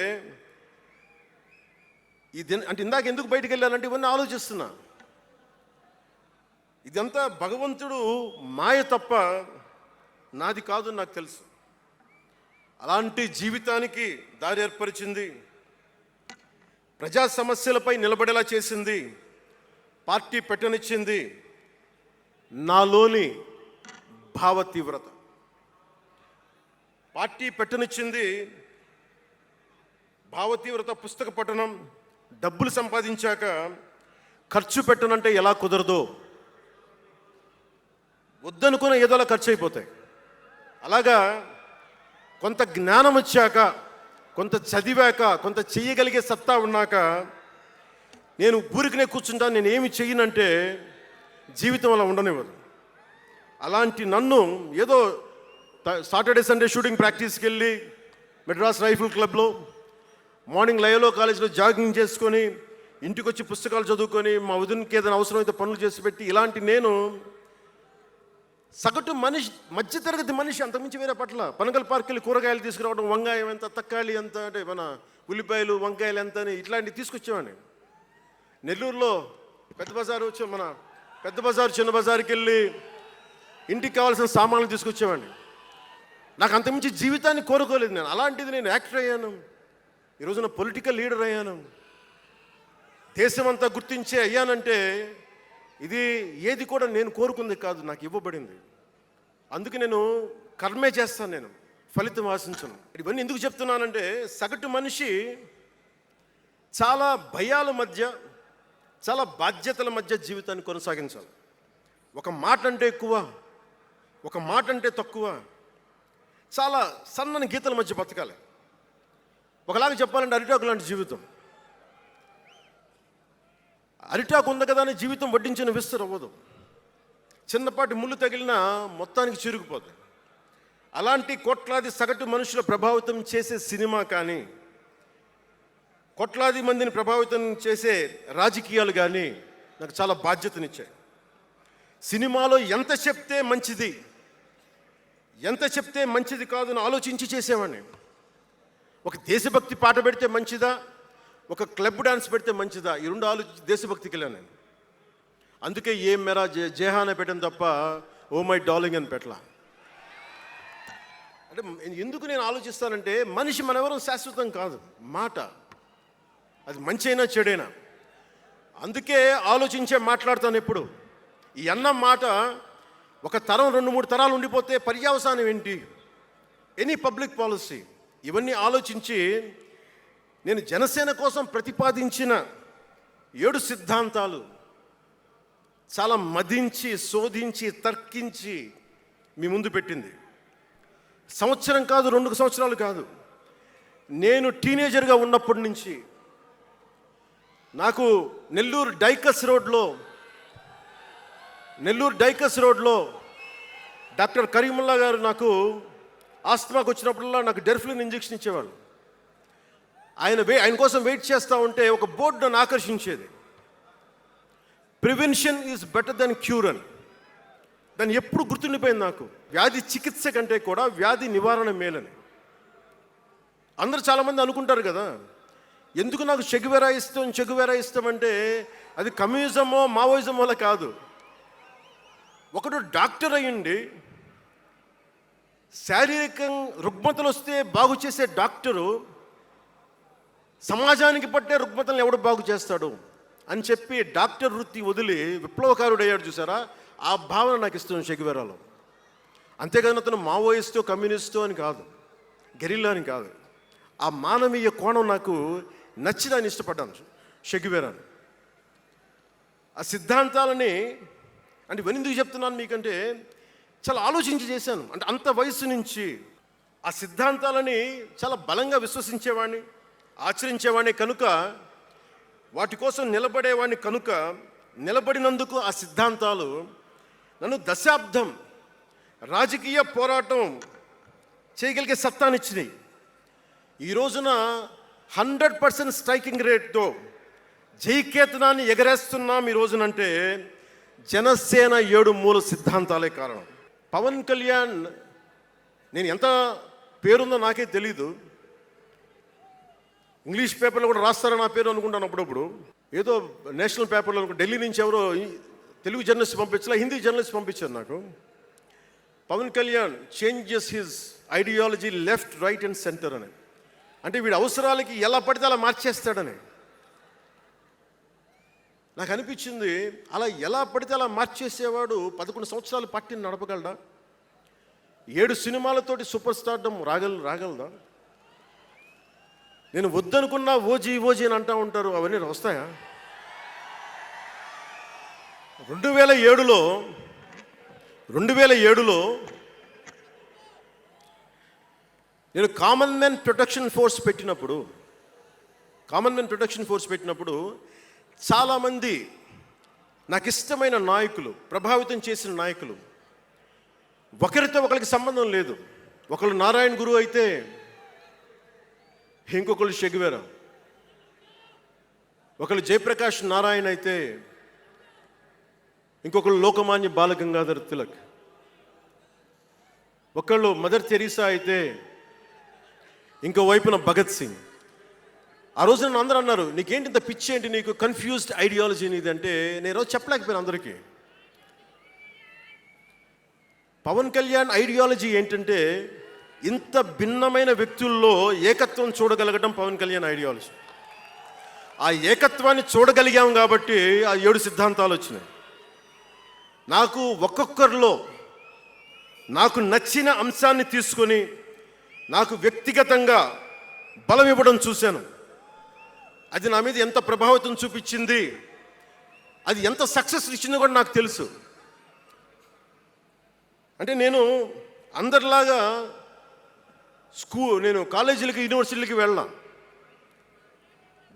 అంటే ఇందాక ఎందుకు బయటికి వెళ్ళానంటే ఇవన్నీ ఆలోచిస్తున్నా. ఇదంతా భగవంతుడు మాయ తప్ప నాది కాదు నాకు తెలుసు. అలాంటి జీవితానికి దారి ఏర్పరిచింది, ప్రజా సమస్యలపై నిలబడేలా చేసింది, పార్టీ పెట్టనిచ్చింది నాలోని భావ తీవ్రత. పార్టీ పెట్టనిచ్చింది భావ తీవ్రత. పుస్తక పఠనం, డబ్బులు సంపాదించాక ఖర్చు పెట్టనంటే ఎలా కుదరదో, వద్దనుకున్న ఏదోలా ఖర్చు అయిపోతాయి. అలాగా కొంత జ్ఞానం వచ్చాక, కొంత చదివాక, కొంత చెయ్యగలిగే సత్తా ఉన్నాక నేను ఊరికనే కూర్చుంటాను, నేను ఏమి చెయ్యనంటే జీవితం అలా ఉండనివ్వదు. అలాంటి నన్ను ఏదో సాటర్డే సండే షూటింగ్ ప్రాక్టీస్కి వెళ్ళి మెడ్రాస్ రైఫిల్ క్లబ్లో, మార్నింగ్ లయోలా కాలేజ్లో జాగింగ్ చేసుకొని, ఇంటికి వచ్చి పుస్తకాలు చదువుకొని, మా వదినకి ఏదైనా అవసరమైతే పనులు చేసి పెట్టి, ఇలాంటి నేను సగటు మనిషి, మధ్యతరగతి మనిషి, అంతకుమించి వేరే పట్ల. పనగల్ పార్క్ వెళ్ళి కూరగాయలు తీసుకురావడం, వంకాయ ఎంత, తక్కాలి ఎంత, అంటే మన ఉల్లిపాయలు వంకాయలు ఎంత అని ఇట్లాంటివి తీసుకొచ్చేవాడిని. నెల్లూరులో పెద్ద బజారు వచ్చి, మన పెద్ద బజారు చిన్న బజారుకి వెళ్ళి ఇంటికి కావాల్సిన సామాన్లు తీసుకొచ్చేవాడిని. నాకు అంతకుమించి జీవితాన్ని కోరుకోలేదు నేను. అలాంటిది నేను యాక్టర్ అయ్యాను, ఈ రోజున పొలిటికల్ లీడర్ అయ్యాను, దేశమంతా గుర్తించే అయ్యానంటే ఇది ఏది కూడా నేను కోరుకుంది కాదు, నాకు ఇవ్వబడింది. అందుకే నేను కర్మే చేస్తాను, నేను ఫలితం ఆశించను. ఇవన్నీ ఎందుకు చెప్తున్నానంటే సగటు మనిషి చాలా భయాల మధ్య, చాలా బాధ్యతల మధ్య జీవితాన్ని కొనసాగించాలి. ఒక మాట అంటే ఎక్కువ, ఒక మాట అంటే తక్కువ, చాలా సన్నని గీతల మధ్య బతకాలి. ఒకలాగా చెప్పాలంటే అరిటాకు లాంటి జీవితం. అరిటాకు ఉంది కదా అని జీవితం వడ్డించిన విస్తరు అవ్వదు. చిన్నపాటి ముళ్ళు తగిలినా మొత్తానికి చిరుగుపోతుంది. అలాంటి కోట్లాది సగటు మనుషుల ప్రభావితం చేసే సినిమా కానీ, కోట్లాది మందిని ప్రభావితం చేసే రాజకీయాలు కానీ నాకు చాలా బాధ్యతనిచ్చాయి. సినిమాలో ఎంత చెప్తే మంచిది, ఎంత చెప్తే మంచిది కాదని ఆలోచించి చేసేవాడిని. ఒక దేశభక్తి పాట పెడితే మంచిదా, ఒక క్లబ్ డాన్స్ పెడితే మంచిదా, ఈ రెండు ఆలోచించి దేశభక్తికి వెళ్ళాను నేను. అందుకే ఏం మేరా జేహానే పెట్టాను తప్ప ఓ మై డార్లింగ్ అని పెట్టలా. అంటే ఎందుకు నేను ఆలోచిస్తానంటే, మనిషి మనెవరం శాశ్వతం కాదు. మాట అది మంచి అయినా చెడైనా, అందుకే ఆలోచించే మాట్లాడతాను ఎప్పుడు. ఈ అన్న మాట ఒక తరం 2-3 తరాలు ఉండిపోతే పర్యవసానం ఏంటి, ఎనీ పబ్లిక్ పాలసీ, ఇవన్నీ ఆలోచించి నేను జనసేన కోసం ప్రతిపాదించిన 7 సిద్ధాంతాలు చాలా మదించి, శోధించి, తర్కించి మీ ముందు పెట్టింది. సంవత్సరం కాదు, 2 సంవత్సరాలు కాదు, నేను టీనేజర్గా ఉన్నప్పటి నుంచి నాకు నెల్లూరు డైకస్ రోడ్లో డాక్టర్ కరీముల్లా గారు నాకు ఆస్తమాకు వచ్చినప్పుడల్లా నాకు డెర్ఫ్లిన్ ఇంజెక్షన్ ఇచ్చేవాళ్ళు. ఆయన కోసం వెయిట్ చేస్తూ ఉంటే ఒక బోర్డు నన్ను ఆకర్షించేది, prevention is better than cure అని. దాన్ని ఎప్పుడు గుర్తుండిపోయింది నాకు. వ్యాధి చికిత్స కంటే కూడా వ్యాధి నివారణ మేలని. అందరూ చాలామంది అనుకుంటారు కదా, ఎందుకు నాకు చెగువెరా ఇష్టం అంటే అది కమ్యూనిజమో మావోయిజమోలా కాదు. ఒకడు డాక్టర్ అయ్యండి, శారీరక రుగ్మతలు వస్తే బాగు చేసే డాక్టరు సమాజానికి పట్టే రుగ్మతలను ఎవడు బాగు చేస్తాడు అని చెప్పి డాక్టర్ వృత్తి వదిలి విప్లవకారుడు అయ్యాడు చూసారా, ఆ భావన నాకు ఇస్తుంది చెగువెరాలో. అంతేగాని అతను మావోయిస్టో కమ్యూనిస్టో అని కాదు, గెరిల్లా అని కాదు. ఆ మానవీయ కోణం నాకు నచ్చి దాన్ని ఇష్టపడ్డాను చెగువెరాని. ఆ సిద్ధాంతాలని అంటే ఇవన్నీ ఎందుకు చెప్తున్నాను మీకంటే, చాలా ఆలోచించి చేశాను. అంటే అంత వయసు నుంచి ఆ సిద్ధాంతాలని చాలా బలంగా విశ్వసించేవాడిని, ఆచరించేవాడిని కనుక, వాటి కోసం నిలబడేవాడిని కనుక, నిలబడినందుకు ఆ సిద్ధాంతాలు నన్ను దశాబ్దం రాజకీయ పోరాటం చేయగలిగే సత్తానిచ్చినాయి. ఈ రోజున 100% స్ట్రైకింగ్ రేట్తో జైకేతనాన్ని ఎగరేస్తున్నాం ఈ రోజునంటే జనసేన 7 మూల సిద్ధాంతాలే కారణం. పవన్ కళ్యాణ్, నేను ఎంత పేరుందో నాకే తెలీదు, ఇంగ్లీష్ పేపర్లో కూడా రాస్తారో నా పేరు అనుకుంటాను అప్పుడప్పుడు. ఏదో నేషనల్ పేపర్లో ఢిల్లీ నుంచి ఎవరో తెలుగు జర్నలిస్ట్ పంపించలే, హిందీ జర్నలిస్ట్ పంపించారు నాకు. Pawan Kalyan changes his ideology left, right and centre అని. అంటే వీడి అవసరాలకి ఎలా పడితే అలా మార్చేస్తాడని నాకు అనిపించింది. అలా ఎలా పడితే అలా మార్చేసేవాడు 11 సంవత్సరాలు పార్టీని నడపగలడా? 7 సినిమాలతోటి సూపర్ స్టార్డమ్ రాగలదా? నేను వద్దనుకున్నా ఓజీ అని అంటూ ఉంటారు, అవన్నీ వస్తాయా? 2007లో నేను కామన్ మ్యాన్ ప్రొటెక్షన్ ఫోర్స్ పెట్టినప్పుడు చాలామంది నాకు ఇష్టమైన నాయకులు, ప్రభావితం చేసిన నాయకులు, ఒకరితో ఒకరికి సంబంధం లేదు. ఒకళ్ళు నారాయణ గురు అయితే ఇంకొకళ్ళు చెగువెరా, ఒకళ్ళు జయప్రకాష్ నారాయణ అయితే ఇంకొకళ్ళు లోకమాన్య బాలగంగాధర్ తిలక్, ఒకళ్ళు మదర్ తెరీసా అయితే ఇంకో వైపున భగత్ సింగ్. ఆ రోజు నన్ను అందరూ అన్నారు, నీకేంటి ఇంత పిచ్చి ఏంటి, నీకు కన్ఫ్యూజ్డ్ ఐడియాలజీ నీది అంటే నేను రోజు చెప్పలేకపోయాను అందరికీ. పవన్ కళ్యాణ్ ఐడియాలజీ ఏంటంటే, ఇంత భిన్నమైన వ్యక్తుల్లో ఏకత్వం చూడగలగడం పవన్ కళ్యాణ్ ఐడియాలజీ. ఆ ఏకత్వాన్ని చూడగలిగాం కాబట్టి ఆ 7 సిద్ధాంతాలు వచ్చినాయి. నాకు ఒక్కొక్కరిలో నాకు నచ్చిన అంశాన్ని తీసుకొని నాకు వ్యక్తిగతంగా బలం ఇవ్వడం చూశాను. అది నా మీద ఎంత ప్రభావితం చూపించింది అది ఎంత సక్సెస్ ఇచ్చిందో కూడా నాకు తెలుసు. అంటే నేను అందరిలాగా నేను కాలేజీలకి యూనివర్సిటీలకి వెళ్ళాం.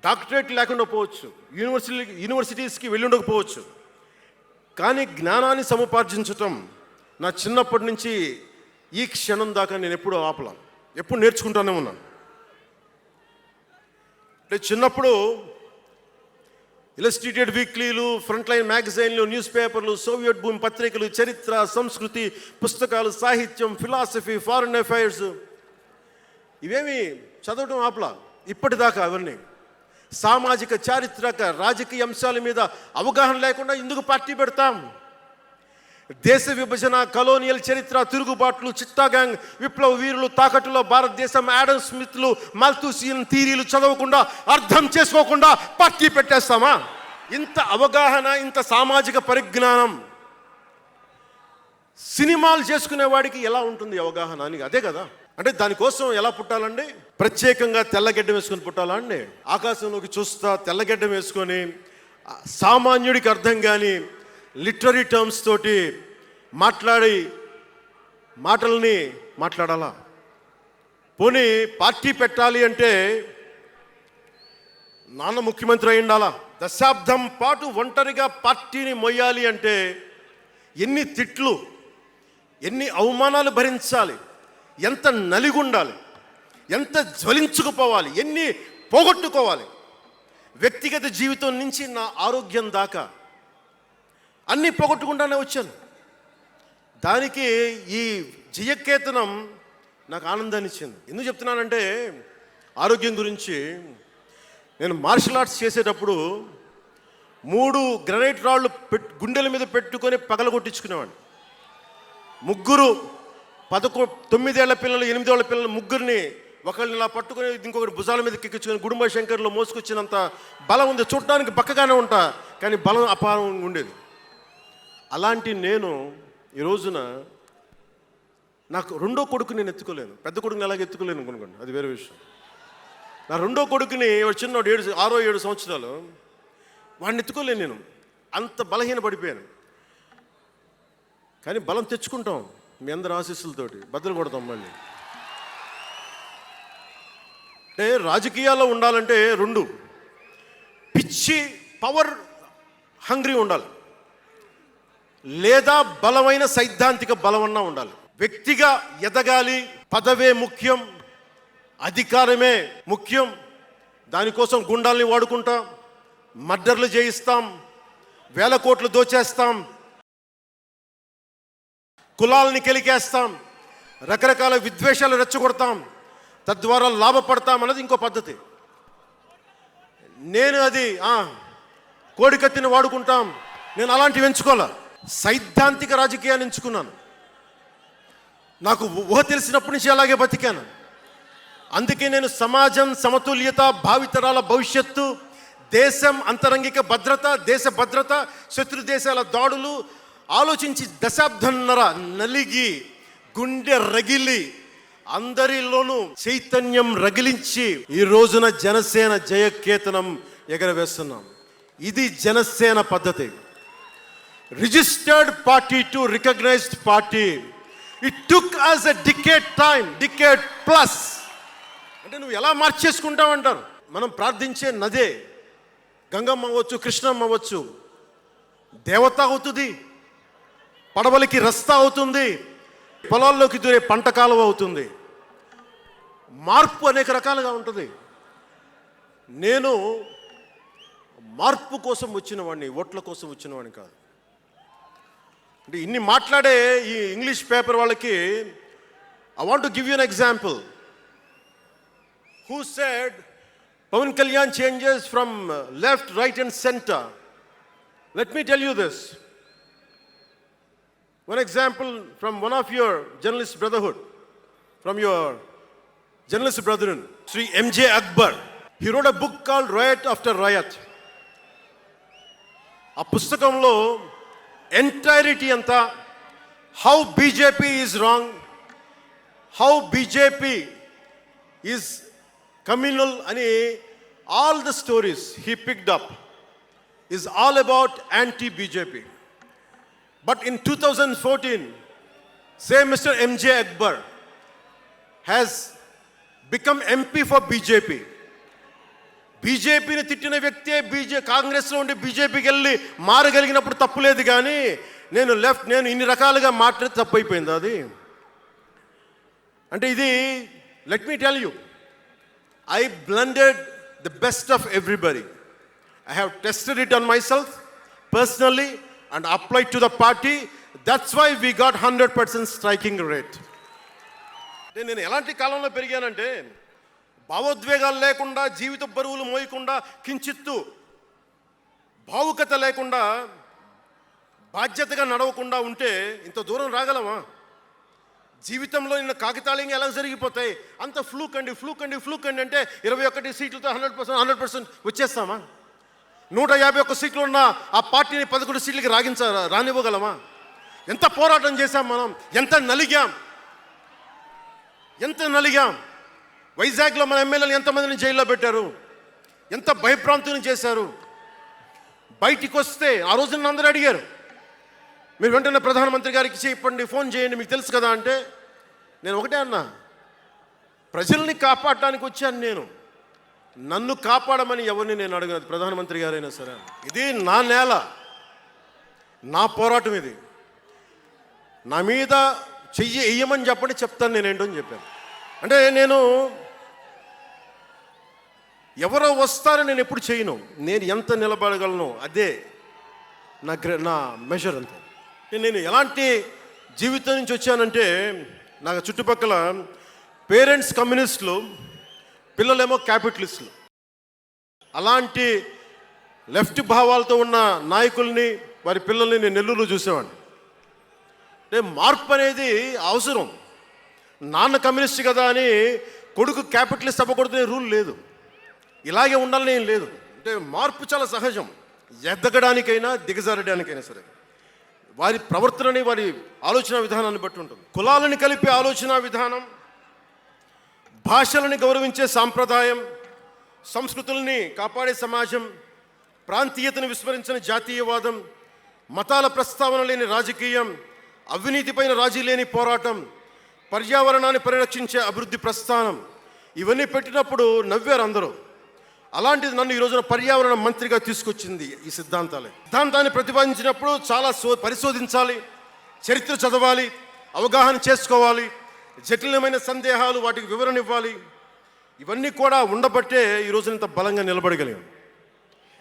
డాక్టరేట్ లేకుండా పోవచ్చు, యూనివర్సిటీస్కి వెళ్ళి ఉండకపోవచ్చు, కానీ జ్ఞానాన్ని సముపార్జించటం నా చిన్నప్పటి నుంచి ఈ క్షణం దాకా నేను ఎప్పుడూ ఆపలాను, ఎప్పుడు నేర్చుకుంటానే ఉన్నాను. అంటే చిన్నప్పుడు ఇలస్ట్రేటెడ్ వీక్లీలు, ఫ్రంట్ లైన్ మ్యాగజైన్లు, న్యూస్ పేపర్లు, సోవియట్ భూమి పత్రికలు, చరిత్ర, సంస్కృతి పుస్తకాలు, సాహిత్యం, ఫిలాసఫీ, ఫారిన్ అఫైర్స్ ఇవేమి చదవటం ఆపలా ఇప్పటిదాకా. అవన్నీ సామాజిక, చారిత్రక, రాజకీయ అంశాల మీద అవగాహన లేకుండా ఎందుకు పార్టీ పెడతాం? దేశ విభజన, కలోనియల్ చరిత్ర, తిరుగుబాట్లు, చిత్తాగాంగ్, విప్లవ వీరులు, తాకట్టులో భారతదేశం, ఆడమ్ స్మిత్లు, మాల్థూసియన్ థీరీలు చదవకుండా, అర్థం చేసుకోకుండా పార్టీ పెట్టేస్తామా? ఇంత అవగాహన, ఇంత సామాజిక పరిజ్ఞానం సినిమాలు చేసుకునే వాడికి ఎలా ఉంటుంది అవగాహన అని? అదే కదా. అంటే దానికోసం ఎలా పుట్టాలండి? ప్రత్యేకంగా తెల్లగడ్డం వేసుకొని పుట్టాలా అండి? ఆకాశంలోకి చూస్తా తెల్లగడ్డం వేసుకొని సామాన్యుడికి అర్థం కాని లిటరీ టర్మ్స్ తోటి మాటల్ని మాట్లాడాలా? పోనీ పార్టీ పెట్టాలి అంటే నాన్న ముఖ్యమంత్రి అయి ఉండాలా? దశాబ్దం పాటు ఒంటరిగా పార్టీని మొయ్యాలి అంటే ఎన్ని తిట్లు, ఎన్ని అవమానాలు భరించాలి, ఎంత నలిగుండాలి, ఎంత జ్వలించుకుపోవాలి, ఎన్ని పోగొట్టుకోవాలి. వ్యక్తిగత జీవితం నుంచి నా ఆరోగ్యం దాకా అన్నీ పోగొట్టుకుంటానే వచ్చాను. దానికి ఈ జయకేతనం నాకు ఆనందాన్ని ఇచ్చింది. ఎందుకు చెప్తున్నానంటే ఆరోగ్యం గురించి. నేను మార్షల్ ఆర్ట్స్ చేసేటప్పుడు 3 గ్రనైట్ రాళ్ళు గుండెల మీద పెట్టుకొని పగలగొట్టించుకునేవాడిని. 9 ఏళ్ల పిల్లలు, 8 ఏళ్ల పిల్లలు ముగ్గురిని ఒకళ్ళని ఇలా పట్టుకొని ఇంకొకటి భుజాల మీద ఎక్కించుకొని గుడుంబ శంకర్లో మోసుకొచ్చినంత బలం ఉంది. చూడటానికి బక్కగానే ఉంటా, కానీ బలం అపారంగా ఉండేది. అలాంటి నేను ఈ రోజున నాకు రెండో కొడుకు నేను ఎత్తుకోలేను. పెద్ద కొడుకుని ఎలాగ ఎత్తుకోలేను అనుకోండి, అది వేరే విషయం. నా రెండో కొడుకుని చిన్నోడు 6-7 సంవత్సరాలు, వాడిని ఎత్తుకోలేను నేను. అంత బలహీన పడిపోయాను. కానీ బలం తెచ్చుకుంటాం మీ అందరి ఆశీస్సులతోటి, బద్దలు కొడతాం మళ్ళీ. అంటే రాజకీయాల్లో ఉండాలంటే 2 పిచ్చి పవర్ హంగ్రీ ఉండాలి, లేదా బలమైన సైద్ధాంతిక బలమన్నా ఉండాలి. వ్యక్తిగా ఎదగాలి, పదవే ముఖ్యం, అధికారమే ముఖ్యం. దానికోసం గుండాల్ని వాడుకుంటాం, మర్డర్లు చేయిస్తాం, వేల కోట్లు దోచేస్తాం, కులాలని కెలికేస్తాం, రకరకాల విద్వేషాలు రెచ్చగొడతాం, తద్వారా లాభపడతాం అన్నది ఇంకో పద్ధతి. నేను అది కోడికత్తిని వాడుకుంటాం, నేను అలాంటివి ఎంచుకోలే. సైద్ధాంతిక రాజకీయాన్ని ఎంచుకున్నాను. నాకు ఊహ తెలిసినప్పటి నుంచి అలాగే బతికాను. అందుకే నేను సమాజం, సమతుల్యత, భావితరాల భవిష్యత్తు, దేశం అంతరంగిక భద్రత, దేశ భద్రత, శత్రు దేశాల దాడులు ఆలోచించి దశాబ్దంన్నర నలిగి గుండె రగిలి అందరిలోనూ చైతన్యం రగిలించి ఈ రోజున జనసేన జయకేతనం ఎగరవేస్తున్నాం. ఇది జనసేన పద్ధతి. Registered party to recognised party. It took as a decade plus. అంటే నువ్వు ఎలా మార్చేసుకుంటావంటారు. మనం ప్రార్థించే నదే గంగమ్మ అవ్వచ్చు, కృష్ణమ్మ అవ్వచ్చు, దేవత అవుతుంది, పడవలకి రస్తా అవుతుంది, పొలాల్లోకి దూరే పంట కాలువ అవుతుంది. మార్పు అనేక రకాలుగా ఉంటుంది. నేను మార్పు కోసం వచ్చిన వాడిని, ఓట్ల కోసం వచ్చిన వాడిని కాదు. అంటే ఇన్ని మాట్లాడే ఈ ఇంగ్లీష్ పేపర్ వాళ్ళకి I want to give you an example. Who said Pawan Kalyan changes from left, right and center. Let me tell you this. One example from one of your journalist brotherhood, from your journalist brethren, Sri M.J. Akbar. He wrote a book called Riot After Riot. ఆ పుస్తకంలో entirety అంతా how BJP is wrong, how BJP is communal అని all the stories he picked up is all about anti-BJP. But in 2014, same Mr. MJ Akbar has become MP for BJP. బీజేపీని తిట్టిన వ్యక్తే కాంగ్రెస్లో ఉండి బీజేపీకి వెళ్ళి మారగలిగినప్పుడు తప్పులేదు, కానీ నేను ఇన్ని రకాలుగా మాట్లాడి తప్పు అయిపోయింది అది. అంటే ఇది, let me tell you, I blended the best of everybody. I have tested it on myself personally and applied to the party. That's why we got 100% striking rate. నేను ఎలాంటి కాలంలో పెరిగానంటే, భావోద్వేగాలు లేకుండా, జీవిత బరువులు మోయకుండా, కించిత్తు భావుకత లేకుండా, బాధ్యతగా నడవకుండా ఉంటే ఇంత దూరం రాగలమా? జీవితంలో నిన్న కాకితాళంగా ఎలా జరిగిపోతాయి? అంత ఫ్లూక్ అండి అంటే 21 సీట్లతో 100% వచ్చేస్తామా? 151 సీట్లు ఉన్న ఆ పార్టీని 11 సీట్లకి రానివ్వగలమా? ఎంత పోరాటం చేశాం మనం, ఎంత నలిగాం. వైజాగ్లో మన ఎమ్మెల్యేలు ఎంతమందిని జైల్లో పెట్టారు, ఎంత భయభ్రాంతులను చేశారు. బయటికి వస్తే ఆ రోజు నన్ను అందరూ అడిగారు, మీరు వెంటనే ప్రధానమంత్రి గారికి చెప్పండి, ఫోన్ చేయండి, మీకు తెలుసు కదా అంటే, నేను ఒకటే అన్నా, ప్రజల్ని కాపాడటానికి వచ్చాను నేను, నన్ను కాపాడమని ఎవరిని నేను అడగను, ప్రధానమంత్రి గారైనా సరే. ఇది నా నేల, నా పోరాటం ఇది. నా మీద చెయ్యి వెయ్యమని చెప్పండి, చెప్తాను నేనేంటో అని చెప్పాను. అంటే నేను ఎవరో వస్తారని నేను ఎప్పుడు చేయను, నేను ఎంత నిలబడగలను అదే నా మెజర్ అంతే. నేను ఎలాంటి జీవితం నుంచి వచ్చానంటే, నాకు చుట్టుపక్కల పేరెంట్స్ కమ్యూనిస్టులు, పిల్లలేమో క్యాపిటలిస్టులు. అలాంటి లెఫ్ట్ భావాలతో ఉన్న నాయకుల్ని, వారి పిల్లల్ని నేను నెల్లూరులో చూసేవాడిని. అంటే మార్పు అనేది అవసరం. నాన్న కమ్యూనిస్ట్ కదా అని కొడుకు క్యాపిటలిస్ట్ అవ్వకూడదనే రూల్ లేదు, ఇలాగే ఉండాలని ఏం లేదు. అంటే మార్పు చాలా సహజం, ఎదగడానికైనా దిగజారడానికైనా సరే. వారి ప్రవర్తనని, వారి ఆలోచన విధానాన్ని బట్టి ఉంటుంది. కులాలను కలిపే ఆలోచన విధానం, భాషలని గౌరవించే సాంప్రదాయం, సంస్కృతుల్ని కాపాడే సమాజం, ప్రాంతీయతను విస్మరించిన జాతీయవాదం, మతాల ప్రస్తావన లేని రాజకీయం, అవినీతిపైన రాజీ లేని పోరాటం, పర్యావరణాన్ని పరిరక్షించే అభివృద్ధి ప్రస్థానం, ఇవన్నీ పెట్టినప్పుడు నవ్వారు అందరూ. అలాంటిది నన్ను ఈ రోజున పర్యావరణ మంత్రిగా తీసుకొచ్చింది ఈ సిద్ధాంతాన్ని ప్రతిపాదించినప్పుడు చాలా పరిశోధించాలి, చరిత్ర చదవాలి, అవగాహన చేసుకోవాలి, జటిలమైన సందేహాలు వాటికి వివరణ ఇవ్వాలి. ఇవన్నీ కూడా ఉండబట్టే ఈ రోజున ఇంత బలంగా నిలబడగలిగాం.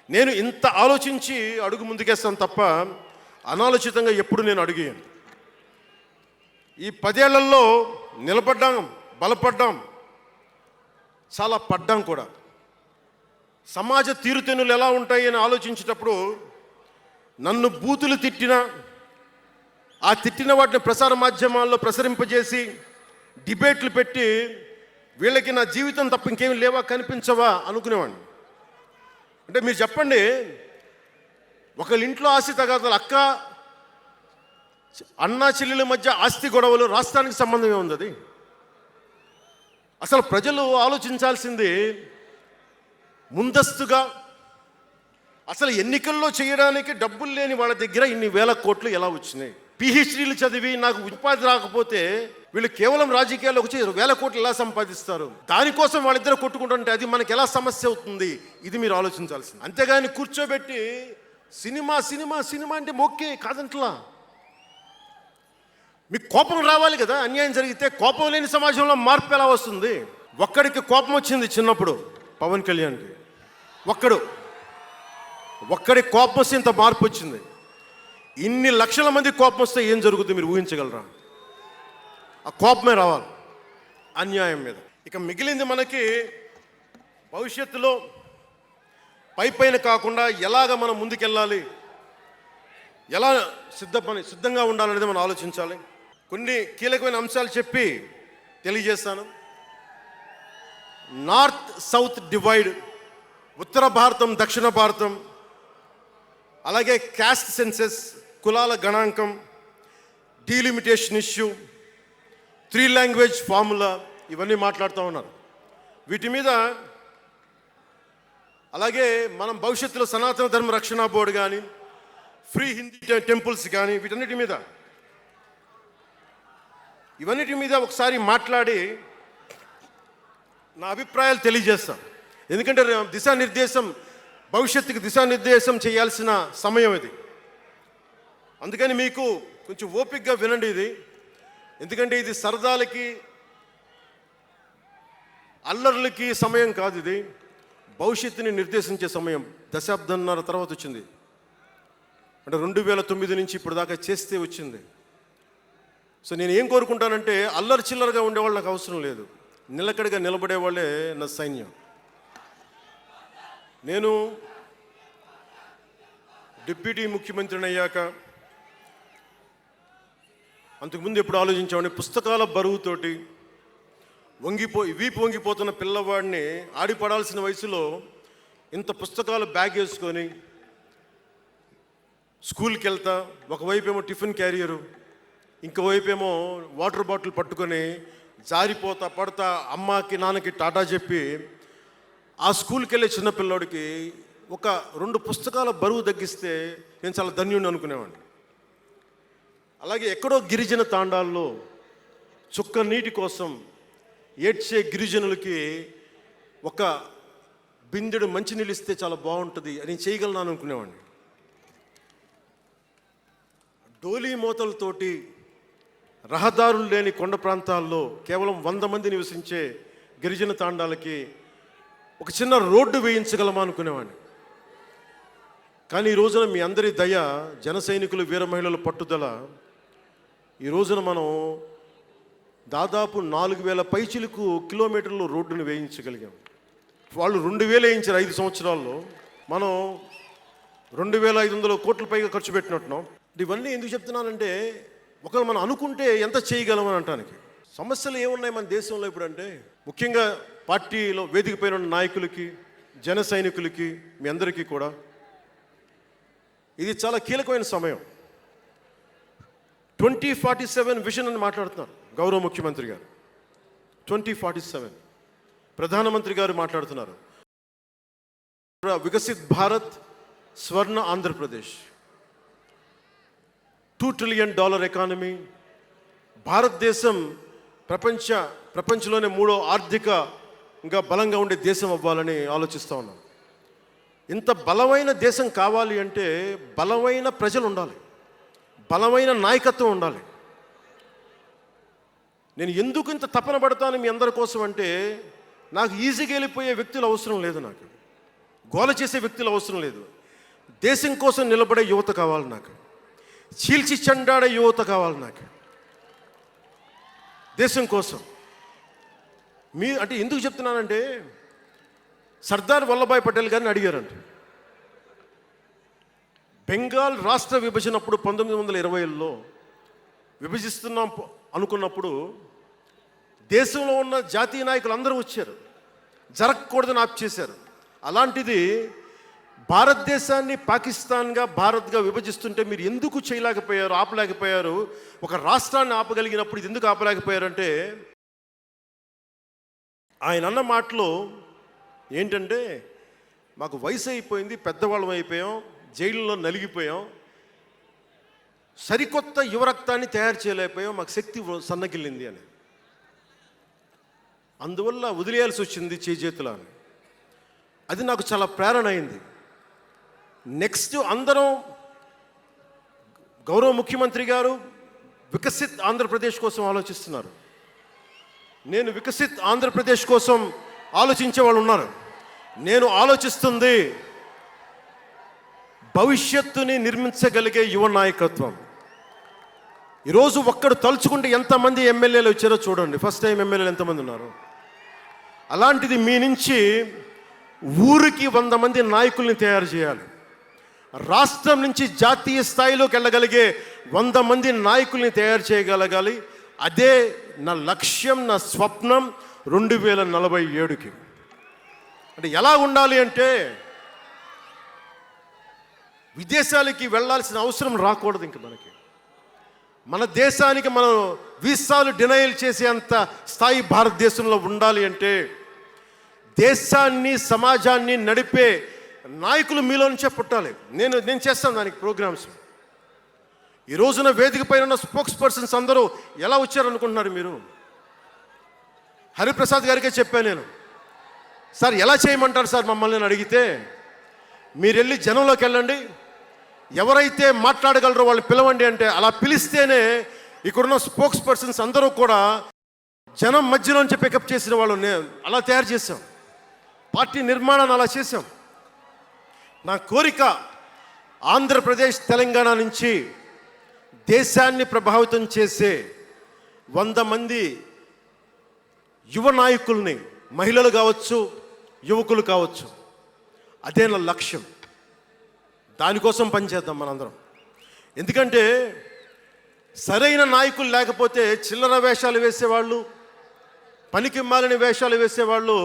నేను ఇంత ఆలోచించి అడుగు ముందుకేస్తాను తప్ప అనాలోచితంగా ఎప్పుడు నేను అడిగాను. ఈ 10 ఏళ్లలో నిలబడ్డాం, బలపడ్డాం, చాలా పడ్డాం కూడా. సమాజ తీరుతెన్నులు ఎలా ఉంటాయి అని ఆలోచించేటప్పుడు, నన్ను బూతులు తిట్టినా, ఆ తిట్టిన వాటిని ప్రసార మాధ్యమాల్లో ప్రసరింపజేసి డిబేట్లు పెట్టి, వీళ్ళకి నా జీవితం తప్ప ఇంకేమి లేవా, కనిపించవా అనుకునేవాడిని. అంటే మీరు చెప్పండి, ఒకళ్ళ ఇంట్లో ఆస్తి తగాదాలు, అన్నా చెల్లెల మధ్య ఆస్తి గొడవలు, రాష్ట్రానికి సంబంధం ఏముంది? అది అసలు ప్రజలు ఆలోచించాల్సింది ముందస్తుగా. అసలు ఎన్నికల్లో చేయడానికి డబ్బులు లేని వాళ్ళ దగ్గర ఇన్ని వేల కోట్లు ఎలా వచ్చినాయి? పిహెచ్డీలు చదివి నాకు ఉపాధి రాకపోతే వీళ్ళు కేవలం రాజకీయాల్లో వచ్చి వేల కోట్లు ఎలా సంపాదిస్తారు? దానికోసం వాళ్ళిద్దరు కొట్టుకుంటుంటే అది మనకి ఎలా సమస్య అవుతుంది? ఇది మీరు ఆలోచించాల్సింది. అంతేగాని కూర్చోబెట్టి సినిమా సినిమా సినిమా అంటే మొక్కే కాదంట్లా. మీకు కోపం రావాలి కదా, అన్యాయం జరిగితే. కోపం లేని సమాజంలో మార్పు ఎలా వస్తుంది? ఒక్కడికి కోపం వచ్చింది చిన్నప్పుడు, పవన్ కళ్యాణ్కి. ఒక్కడి కోపం వస్తే ఇంత మార్పు వచ్చింది. ఇన్ని లక్షల మంది కోపం వస్తే ఏం జరుగుతుంది మీరు ఊహించగలరా? ఆ కోపమే రావాలి అన్యాయం మీద. ఇక మిగిలింది మనకి భవిష్యత్తులో పైన కాకుండా ఎలాగ మనం ముందుకెళ్ళాలి, ఎలా సిద్ధంగా ఉండాలనేది మనం ఆలోచించాలి. కొన్ని కీలకమైన అంశాలు చెప్పి తెలియజేస్తాను. నార్త్ సౌత్ డివైడ్, ఉత్తర భారతం దక్షిణ భారతం, అలాగే క్యాస్ట్ సెన్సెస్, కులాల గణాంకం, డీలిమిటేషన్ ఇష్యూ, 3 లాంగ్వేజ్ ఫార్ములా, ఇవన్నీ మాట్లాడుతూ ఉన్నారు. వీటి మీద అలాగే మనం భవిష్యత్తులో సనాతన ధర్మ రక్షణ బోర్డు కానీ, ఫ్రీ హిందీ టెంపుల్స్ కానీ, ఇవన్నిటి మీద ఒకసారి మాట్లాడి నా అభిప్రాయాలు తెలియజేస్తాను. ఎందుకంటే భవిష్యత్తుకి దిశానిర్దేశం చేయాల్సిన సమయం ఇది. అందుకని మీకు కొంచెం ఓపికగా వినండి ఇది. ఎందుకంటే ఇది సరదాలకి అల్లర్లకి సమయం కాదు, ఇది భవిష్యత్తుని నిర్దేశించే సమయం. దశాబ్దంన్నర తర్వాత వచ్చింది, అంటే 2009 నుంచి ఇప్పుడు దాకా చేస్తే వచ్చింది. సో నేను ఏం కోరుకుంటానంటే, అల్లరి చిల్లరగా ఉండేవాళ్ళు నాకు అవసరం లేదు, నిలకడగా నిలబడే వాళ్ళే నా సైన్యం. నేను డిప్యూటీ ముఖ్యమంత్రిని అయ్యాక అంతకుముందు ఎప్పుడు ఆలోచించామని, పుస్తకాల బరువుతోటి వీపు వంగిపోతున్న పిల్లవాడిని ఆడిపడాల్సిన వయసులో ఇంత పుస్తకాలు బ్యాగ్ వేసుకొని స్కూల్కి వెళ్తా, ఒకవైపు ఏమో టిఫిన్ క్యారియరు, ఇంకోవైపు ఏమో వాటర్ బాటిల్ పట్టుకొని జారిపోతా పడతా అమ్మకి నాన్నకి టాటా చెప్పి ఆ స్కూల్కి వెళ్ళే చిన్నపిల్లోడికి ఒక 2 పుస్తకాల బరువు తగ్గిస్తే నేను చాలా ధన్యుడిని అనుకునేవాడిని. అలాగే ఎక్కడో గిరిజన తాండాల్లో చుక్క నీటి కోసం ఏడ్చే గిరిజనులకి ఒక బిందెడు మంచినీళ్ళు ఇస్తే చాలా బాగుంటుంది అని చేయగలను అనుకునేవాడిని. డోలీ మోతలతోటి రహదారులు లేని కొండ ప్రాంతాల్లో కేవలం 100 మంది నివసించే గిరిజన తాండాలకి ఒక చిన్న రోడ్డు వేయించగలమా అనుకునేవాడిని. కానీ ఈ రోజున మీ అందరి దయ, జన సైనికులు, వీర మహిళల పట్టుదల, ఈ రోజున మనం దాదాపు 4000 పైచిలకు కిలోమీటర్లు రోడ్డును వేయించగలిగాం. వాళ్ళు 2000 వేయించారు 5 సంవత్సరాల్లో, మనం 2500 కోట్ల పైగా ఖర్చు పెట్టినట్టున్నాం. ఇవన్నీ ఎందుకు చెప్తున్నానంటే, ఒకవేళ మనం అనుకుంటే ఎంత చేయగలమని అంటానికి. సమస్యలు ఏమున్నాయి మన దేశంలో ఇప్పుడు అంటే, ముఖ్యంగా పార్టీలో వేదిక పైన ఉన్న నాయకులకి, జన సైనికులకి, మీ అందరికీ కూడా ఇది చాలా కీలకమైన సమయం. 2047 విజన్ అని మాట్లాడుతున్నారు గౌరవ ముఖ్యమంత్రి గారు. 2047 ప్రధానమంత్రి గారు మాట్లాడుతున్నారు. వికసిత్ భారత్, స్వర్ణ ఆంధ్రప్రదేశ్, $2 ట్రిలియన్ ఎకానమీ, భారతదేశం ప్రపంచంలోనే 3వ ఆర్థికంగా బలంగా ఉండే దేశం అవ్వాలని ఆలోచిస్తూ ఉన్నాం. ఇంత బలమైన దేశం కావాలి అంటే బలమైన ప్రజలు ఉండాలి, బలమైన నాయకత్వం ఉండాలి. నేను ఎందుకు ఇంత తపన పడతాను మీ అందరి కోసం అంటే, నాకు ఈజీగా వెళ్ళిపోయే వ్యక్తులు అవసరం లేదు, నాకు గోల చేసే వ్యక్తులు అవసరం లేదు. దేశం కోసం నిలబడే యువత కావాలి నాకు, చీల్చి చెండాడే యువత కావాలి నాకు దేశం కోసం. అంటే ఎందుకు చెప్తున్నానంటే, సర్దార్ వల్లభాయ్ పటేల్ గారిని అడిగారంట. బెంగాల్ రాష్ట్ర విభజన అప్పుడు 1920లో విభజిస్తున్నాం అనుకున్నప్పుడు దేశంలో ఉన్న జాతీయ నాయకులు అందరూ వచ్చారు, జరగకూడదని ఆప్ చేశారు. అలాంటిది భారతదేశాన్ని పాకిస్తాన్గా, భారత్గా విభజిస్తుంటే మీరు ఎందుకు చేయలేకపోయారు, ఆపలేకపోయారు? ఒక రాష్ట్రాన్ని ఆపగలిగినప్పుడు ఇది ఎందుకు ఆపలేకపోయారంటే, ఆయన అన్న మాటలో ఏంటంటే, మాకు వయసు అయిపోయింది, పెద్దవాళ్ళం అయిపోయాం, జైల్లో నలిగిపోయాం, సరికొత్త యువరక్తాన్ని తయారు చేయలేకపోయాం, మాకు శక్తి సన్నగిల్లింది అని. అందువల్ల వదిలేయాల్సి వచ్చింది చేతుల అని. అది నాకు చాలా ప్రేరణ అయింది. నెక్స్ట్ అందరం, గౌరవ ముఖ్యమంత్రి గారు వికసిత్ ఆంధ్రప్రదేశ్ కోసం ఆలోచిస్తున్నారు, నేను వికసిత్ ఆంధ్రప్రదేశ్ కోసం ఆలోచించే వాళ్ళు ఉన్నారు. నేను ఆలోచిస్తుంది భవిష్యత్తుని నిర్మించగలిగే యువ నాయకత్వం. ఈరోజు ఒక్కడు తలుచుకుంటే ఎంతమంది ఎమ్మెల్యేలు వచ్చారో చూడండి. ఫస్ట్ టైం ఎమ్మెల్యేలు ఎంతమంది ఉన్నారు? అలాంటిది మీ నుంచి ఊరికి 100 మంది నాయకుల్ని తయారు చేయాలి. రాష్ట్రం నుంచి జాతీయ స్థాయిలోకి వెళ్ళగలిగే 100 మంది నాయకుల్ని తయారు చేయగలగాలి. అదే నా లక్ష్యం, నా స్వప్నం 2047కి. అంటే ఎలా ఉండాలి అంటే, విదేశాలకి వెళ్ళాల్సిన అవసరం రాకూడదు ఇంక మనకి. మన దేశానికి మనం వీసాలు డినైల్ చేసేంత స్థాయి భారతదేశంలో ఉండాలి అంటే, దేశాన్ని సమాజాన్ని నడిపే నాయకులు మీలో నుంచే పుట్టాలి. నేను చేస్తాను దానికి ప్రోగ్రామ్స్. ఈ రోజున వేదిక పైన ఉన్న స్పోక్స్ పర్సన్స్ అందరూ ఎలా వచ్చారనుకుంటున్నారు మీరు? హరిప్రసాద్ గారికే చెప్పాను నేను, సార్ ఎలా చేయమంటారు సార్ మమ్మల్ని అని అడిగితే, మీరు వెళ్ళి జనంలోకి వెళ్ళండి, ఎవరైతే మాట్లాడగలరో వాళ్ళు పిలవండి అంటే, అలా పిలిస్తేనే ఇక్కడున్న స్పోక్స్ పర్సన్స్ అందరూ కూడా జనం మధ్యలోంచి పికప్ చేసిన వాళ్ళు అలా తయారు చేశాం. పార్టీ నిర్మాణాన్ని అలా చేశాం. నా కోరిక ఆంధ్రప్రదేశ్ తెలంగాణ నుంచి దేశాన్ని ప్రభావితం చేసే 100 మంది యువ నాయకుల్ని, మహిళలు కావచ్చు, యువకులు కావచ్చు, అదే నా లక్ష్యం. దానికోసం పనిచేద్దాం మనందరం. ఎందుకంటే సరైన నాయకులు లేకపోతే చిల్లర వేషాలు వేసేవాళ్ళు, పనికి మాలిన వేషాలు వేసేవాళ్ళు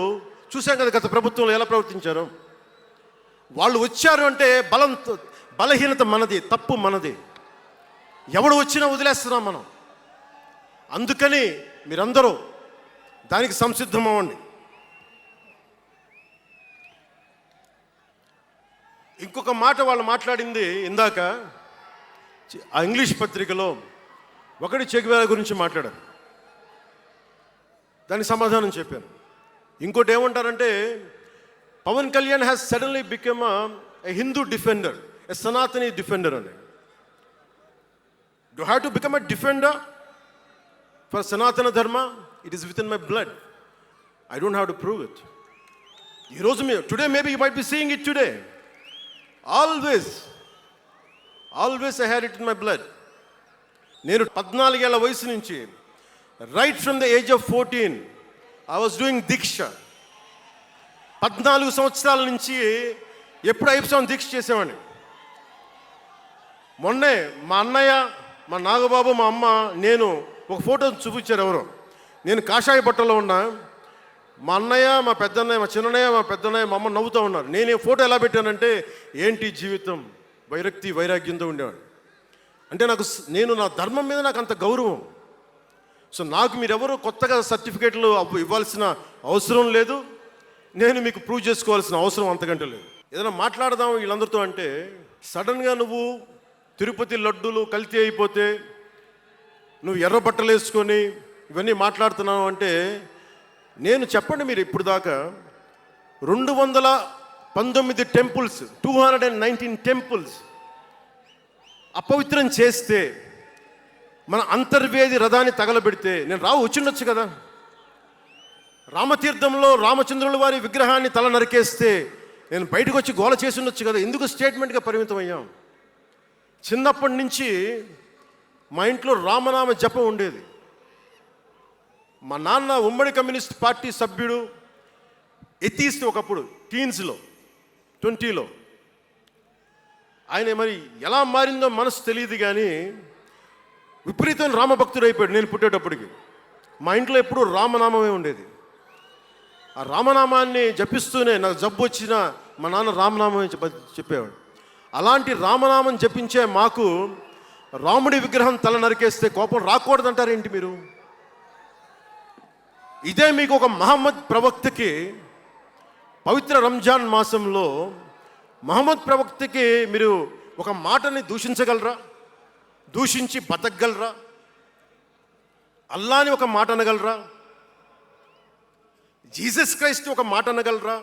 చూసాం కదా గత ప్రభుత్వంలో ఎలా ప్రవర్తించారు. వాళ్ళు వచ్చారు అంటే బలహీనత మనది, తప్పు మనది. ఎవడు వచ్చినా వదిలేస్తున్నాం మనం. అందుకని మీరందరూ దానికి సంసిద్ధం అవ్వండి. ఇంకొక మాట వాళ్ళు మాట్లాడింది ఇందాక ఆ ఇంగ్లీష్ పత్రికలో, ఒకటి చె గువేరా గురించి మాట్లాడారు, దానికి సమాధానం చెప్పాను. ఇంకోటి ఏమంటారంటే, Pawan Kalyan has suddenly become a Hindu defender, a Sanatani defender అని. Do I have to become a defender for Sanatana Dharma? It is within my blood. I don't have to prove it. Today maybe you might be seeing it today. Always I had it in my blood. నేను 14 ఏళ్ల వయసు నుంచి, right from the age of 14, I was doing దీక్ష. 14 సంవత్సరాల నుంచి ఎప్పుడు 5 సంవత్సరాలు దీక్ష చేసేవాడిని. మొన్నే మా అన్నయ్య, మా నాగబాబు, మా అమ్మ, నేను ఒక ఫోటో చూపించారు ఎవరో. నేను కాషాయ బట్టలో ఉన్నా, మా అన్నయ్య, మా పెద్దన్నయ్య, మా చిన్నయ్య, మా పెద్దన్నయ్య, మా అమ్మ నవ్వుతూ ఉన్నారు. నేను ఈ ఫోటో ఎలా పెట్టానంటే, ఏంటి జీవితం, వైరాగ్యంతో ఉండేవాడు. అంటే నేను నా ధర్మం మీద నాకు అంత గౌరవం. సో నాకు మీరెవరు కొత్తగా సర్టిఫికేట్లు ఇవ్వాల్సిన అవసరం లేదు, నేను మీకు ప్రూవ్ చేసుకోవాల్సిన అవసరం అంతకంటే లేదు. ఏదైనా మాట్లాడదాం వీళ్ళందరితో అంటే, సడన్గా నువ్వు తిరుపతి లడ్డూలు కల్తీ అయిపోతే నువ్వు ఎర్ర బట్టలు వేసుకొని ఇవన్నీ మాట్లాడుతున్నావు అంటే, నేను చెప్పండి, మీరు ఇప్పుడు దాకా 219 టెంపుల్స్, 219 టెంపుల్స్ అపవిత్రం చేస్తే, మన అంతర్వేది రథాన్ని తగలబెడితే నేను వచ్చిండొచ్చు కదా. రామతీర్థంలో రామచంద్రుల వారి విగ్రహాన్ని తల నరికేస్తే నేను బయటకు వచ్చి గోల చేసి ఉండొచ్చు కదా. ఎందుకు స్టేట్మెంట్గా పరిమితం అయ్యాం? చిన్నప్పటి నుంచి మా ఇంట్లో రామనామ జపం ఉండేది. మా నాన్న ఉమ్మడి కమ్యూనిస్ట్ పార్టీ సభ్యుడు, ఎథీస్ట్ ఒకప్పుడు, టీన్స్లో 20లో. ఆయన మరి ఎలా మారిందో మనసు తెలియదు కానీ విపరీతమైన రామభక్తుడు అయిపోయాడు. నేను పుట్టేటప్పటికి మా ఇంట్లో ఎప్పుడూ రామనామమే ఉండేది. ఆ రామనామాన్ని జపిస్తూనే నాకు జబ్బు వచ్చినా మా నాన్న రామనామమే చెప్పేవాడు. అలాంటి రామనామం జపించే మాకు రాముడి విగ్రహం తల నరికేస్తే కోపం రాకూడదంటారేంటి మీరు? ఇదే మీకు ఒక మహమ్మద్ ప్రవక్తకి పవిత్ర రంజాన్ మాసంలో మహమ్మద్ ప్రవక్తకి మీరు ఒక మాటని దూషించగలరా? దూషించి బతకగలరా? అల్లాని ఒక మాట అనగలరా? జీసస్ క్రైస్ట్ ఒక మాట అనగలరా?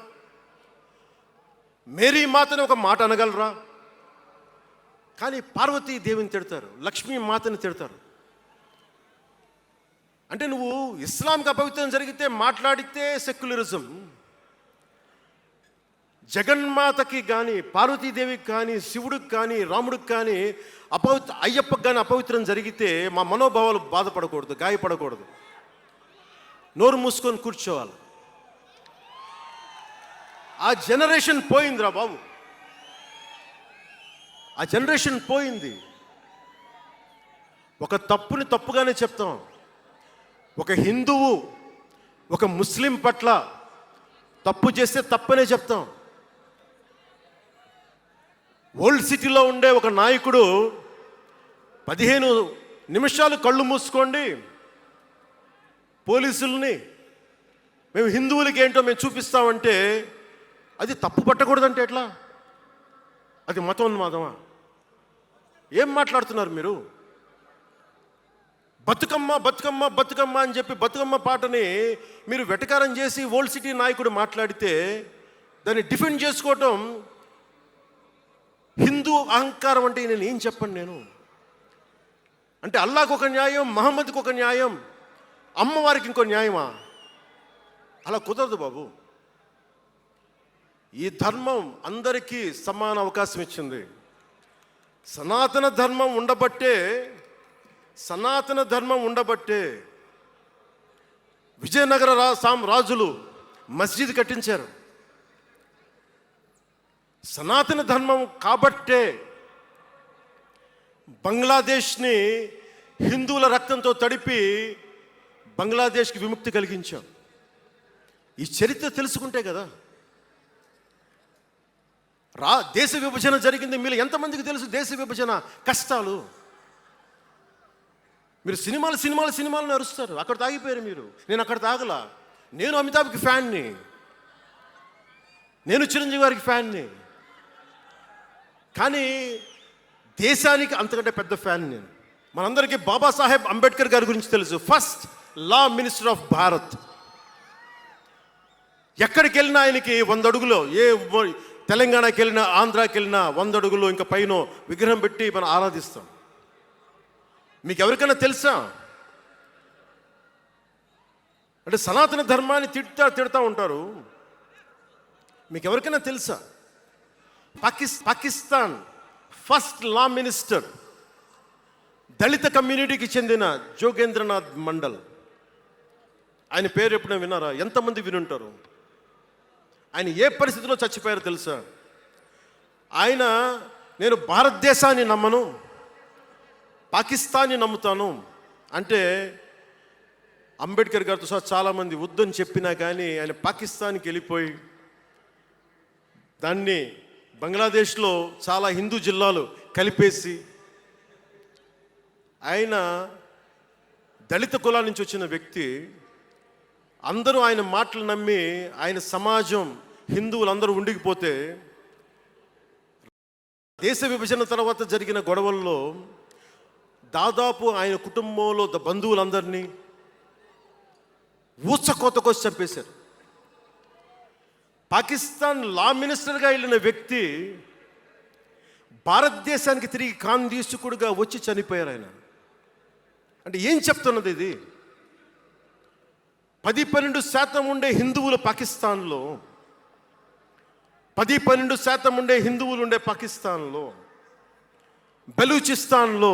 మేరీ మాతని ఒక మాట అనగలరా? కానీ పార్వతీ దేవిని తిడతారు, లక్ష్మీ మాతని తిడతారు. అంటే నువ్వు ఇస్లాంకి అపవిత్రం జరిగితే మాట్లాడితే సెక్యులరిజం, జగన్మాతకి కానీ, పార్వతీదేవికి కానీ, శివుడికి కానీ, రాముడికి కానీ, అయ్యప్పకి కానీ అపవిత్రం జరిగితే మా మనోభావాలు బాధపడకూడదు, గాయపడకూడదు, నోరు మూసుకొని కూర్చోవాలి. ఆ జనరేషన్ పోయిందిరా బాబు, ఆ జనరేషన్ పోయింది. ఒక తప్పుని తప్పుగానే చెప్తాం. ఒక హిందువు ఒక ముస్లిం పట్ల తప్పు చేస్తే తప్పనే చెప్తాం. ఓల్డ్ సిటీలో ఉండే ఒక నాయకుడు 15 నిమిషాలు కళ్ళు మూసుకోండి, పోలీసుల్ని మేము హిందువులకి ఏంటో మేము చూపిస్తామంటే అది తప్పు పట్టకూడదంటే ఎట్లా? అది మతోన్మాదమా? ఏం మాట్లాడుతున్నారు మీరు? బతుకమ్మ బతుకమ్మ బతుకమ్మ అని చెప్పి బతుకమ్మ పాటని మీరు వెటకారం చేసి ఓల్డ్ సిటీ నాయకుడు మాట్లాడితే దాన్ని డిఫెండ్ చేసుకోవటం హిందూ అహంకారం అంటే నేను ఏం చెప్పండి? నేను అంటే అల్లాహకు ఒక న్యాయం, మహమ్మద్కి ఒక న్యాయం, అమ్మవారికి ఇంకో న్యాయమా? అలా కుదరదు బాబు. ఈ ధర్మం అందరికీ సమాన అవకాశం ఇచ్చింది. సనాతన ధర్మం ఉండబట్టే విజయనగర రాజులు మస్జిద్ కట్టించారు. సనాతన ధర్మం కాబట్టే బంగ్లాదేశ్ని హిందువుల రక్తంతో తడిపి బంగ్లాదేశ్కి విముక్తి కలిగించాం. ఈ చరిత్ర తెలుసుకుంటే కదా. దేశ విభజన జరిగింది. మీరు ఎంతమందికి తెలుసు దేశ విభజన కష్టాలు? మీరు సినిమాలు నరుస్తారు. అక్కడ తాగిపోయారు మీరు. నేను అక్కడ తాగలా. నేను అమితాబ్కి ఫ్యాన్ని, నేను చిరంజీవి గారికి ఫ్యాన్ని. కానీ దేశానికి అంతకంటే పెద్ద ఫ్యాన్ నేను. మనందరికీ బాబాసాహెబ్ అంబేద్కర్ గారి గురించి తెలుసు. First law minister of Bharat. ఎక్కడికి వెళ్ళినా ఆయనకి 100 అడుగులో, తెలంగాణకి వెళ్ళినా ఆంధ్రాకి వెళ్ళినా 100 అడుగులు ఇంకా పైన విగ్రహం పెట్టి మనం ఆరాధిస్తాం. మీకు ఎవరికైనా తెలుసా? అంటే సనాతన ధర్మాన్ని తిడతా ఉంటారు. మీకు ఎవరికైనా తెలుసా? పాకిస్తాన్ ఫస్ట్ లా మినిస్టర్ దళిత కమ్యూనిటీకి చెందిన జోగేంద్రనాథ్ మండల్. ఆయన పేరు ఎప్పుడైనా విన్నారా? ఎంతమంది వినుంటారు? ఆయన ఏ పరిస్థితిలో చచ్చిపోయారో తెలుసా? ఆయన నేను భారతదేశాన్ని నమ్మను, పాకిస్తాన్ని నమ్ముతాను అంటే అంబేద్కర్ గారితో సహా చాలామంది వద్దని చెప్పినా కానీ ఆయన పాకిస్తాన్కి వెళ్ళిపోయి దాన్ని బంగ్లాదేశ్లో చాలా హిందూ జిల్లాలు కలిపేసి ఆయన దళిత కులాల నుంచి వచ్చిన వ్యక్తి. అందరూ ఆయన మాటలు నమ్మి ఆయన సమాజం హిందువులందరూ ఉండిపోతే దేశ విభజన తర్వాత జరిగిన గొడవల్లో దాదాపు ఆయన కుటుంబంలో బంధువులందరినీ ఊచకోతకోసి చంపేశారు. పాకిస్తాన్ లా మినిస్టర్గా వెళ్ళిన వ్యక్తి భారతదేశానికి తిరిగి కాందీసుకుడుగా వచ్చి చనిపోయారు ఆయన. అంటే ఏం చెప్తున్నది ఇది? 10-12% ఉండే హిందువులు పాకిస్తాన్లో, 10-12% ఉండే హిందువులు ఉండే పాకిస్తాన్లో, బలూచిస్తాన్లో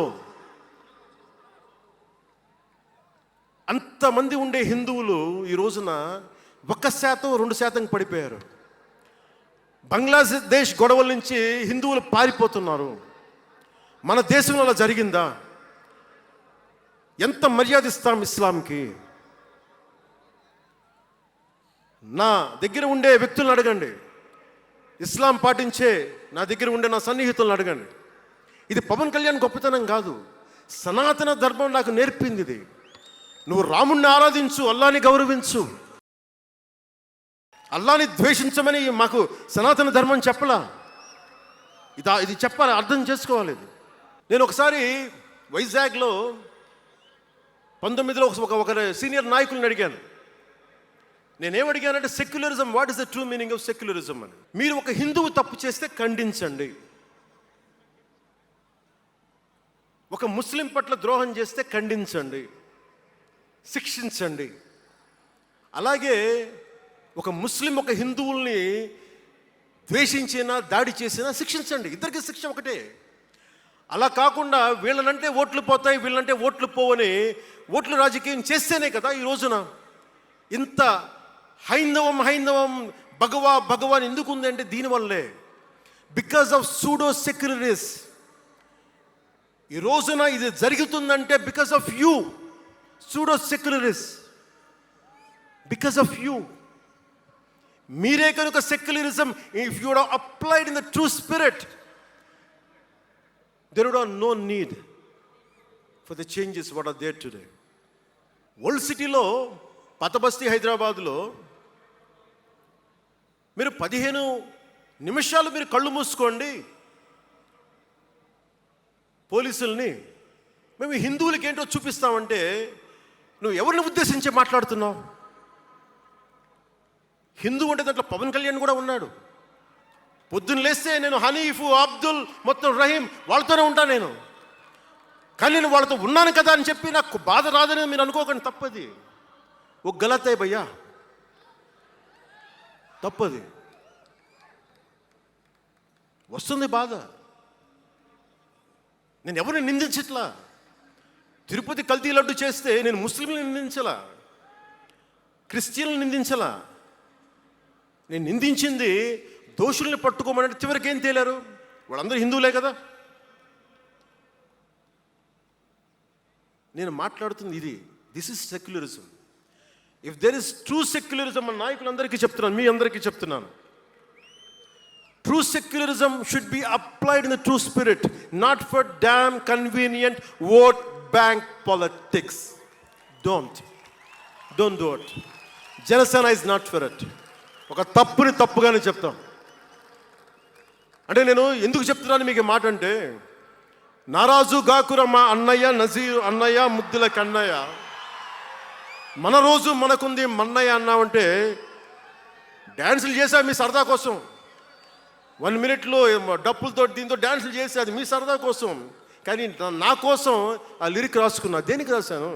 అంతమంది ఉండే హిందువులు ఈ రోజున 1%-2% పడిపోయారు. బంగ్లాదేశ్ గొడవల నుంచి హిందువులు పారిపోతున్నారు. మన దేశంలో అలా జరిగిందా? ఎంత మర్యాద ఇస్తాం ఇస్లాంకి? నా దగ్గర ఉండే వ్యక్తులను అడగండి, ఇస్లాం పాటించే నా దగ్గర ఉండే నా సన్నిహితులను అడగండి. ఇది పవన్ కళ్యాణ్ గొప్పతనం కాదు, సనాతన ధర్మం నాకు నేర్పింది ఇది. నువ్వు రాముణ్ణి ఆరాధించు, అల్లాని గౌరవించు, అల్లాని ద్వేషించమని మాకు సనాతన ధర్మం చెప్పలా. ఇది చెప్పాలి, అర్థం చేసుకోవాలి ఇది. నేను ఒకసారి వైజాగ్లో 19లో ఒక సీనియర్ నాయకులను అడిగాను. నేనేమడిగానంటే secularism, what is the true meaning of secularism అని. మీరు ఒక హిందువు తప్పు చేస్తే ఖండించండి, ఒక ముస్లిం పట్ల ద్రోహం చేస్తే ఖండించండి, శిక్షించండి. అలాగే ఒక ముస్లిం ఒక హిందువుల్ని ద్వేషించినా దాడి చేసినా శిక్షించండి. ఇద్దరికి శిక్ష ఒకటే. అలా కాకుండా వీళ్ళనంటే ఓట్లు పోతాయి, వీళ్ళనంటే ఓట్లు పోవని ఓట్లు రాజకీయం చేస్తేనే కదా ఈ రోజున ఇంత హైందవం భగవాన్ ఎందుకు ఉంది అంటే దీనివల్లే. Because of pseudo secularists. ఈ రోజున ఇది జరుగుతుందంటే because of you pseudo secularists, because of you. మీరే కనుక secularism, if you would applied in the true spirit, there would have no need for the changes what are there today. Old సిటీలో, పాత బస్తీ హైదరాబాద్లో మీరు 15 నిమిషాలు మీరు కళ్ళు మూసుకోండి, పోలీసుల్ని మేము హిందువులకి ఏంటో చూపిస్తామంటే నువ్వు ఎవరిని ఉద్దేశించి మాట్లాడుతున్నావు? హిందూ అంటే దాంట్లో పవన్ కళ్యాణ్ కూడా ఉన్నాడు. పొద్దున్న లేస్తే నేను హనీఫు, అబ్దుల్, మొత్తం రహీం వాళ్ళతోనే ఉంటాను నేను. కానీ నేను వాళ్ళతో ఉన్నాను కదా అని చెప్పి నాకు బాధ రాదని మీరు అనుకోకండి, తప్పది. ఓ గలత్ హై భయ్యా, తప్పది. వస్తుంది బాధ. నేను ఎవరిని నిందించట్లా. తిరుపతి కల్తీ లడ్డు చేస్తే నేను ముస్లింలను నిందించలా, క్రిస్టియన్లను నిందించలా. నేను నిందించింది దోషుల్ని పట్టుకోమని. చివరికి ఏం తేలారు? వాళ్ళందరూ హిందువులే కదా. నేను మాట్లాడుతుంది ఇది. This is secularism. If there is true secularism, మన నాయకులందరికీ చెప్తున్నాను, మీ అందరికీ చెప్తున్నాను, true secularism should be applied in the true spirit, not for damn convenient vote bank politics. Don't do it. Janasena is not for it. ఒక తప్పుని తప్పుగానే చెప్తాం. అంటే నేను ఎందుకు చెప్తున్నాను మీకు మాట అంటే, నారాజు గాకురమ్మ అన్నయ్య, నజీర్ అన్నయ్య, ముద్దుల కన్నయ్య, మన రోజు మనకుంది మన్నయ్య అన్నామంటే డ్యాన్సులు చేసా మీ సరదా కోసం. 1 minute డప్పులతో దీంతో డ్యాన్సులు చేసి అది మీ సరదా కోసం. కానీ నా కోసం ఆ లిరిక్ రాసుకున్నా. దేనికి రాశాను?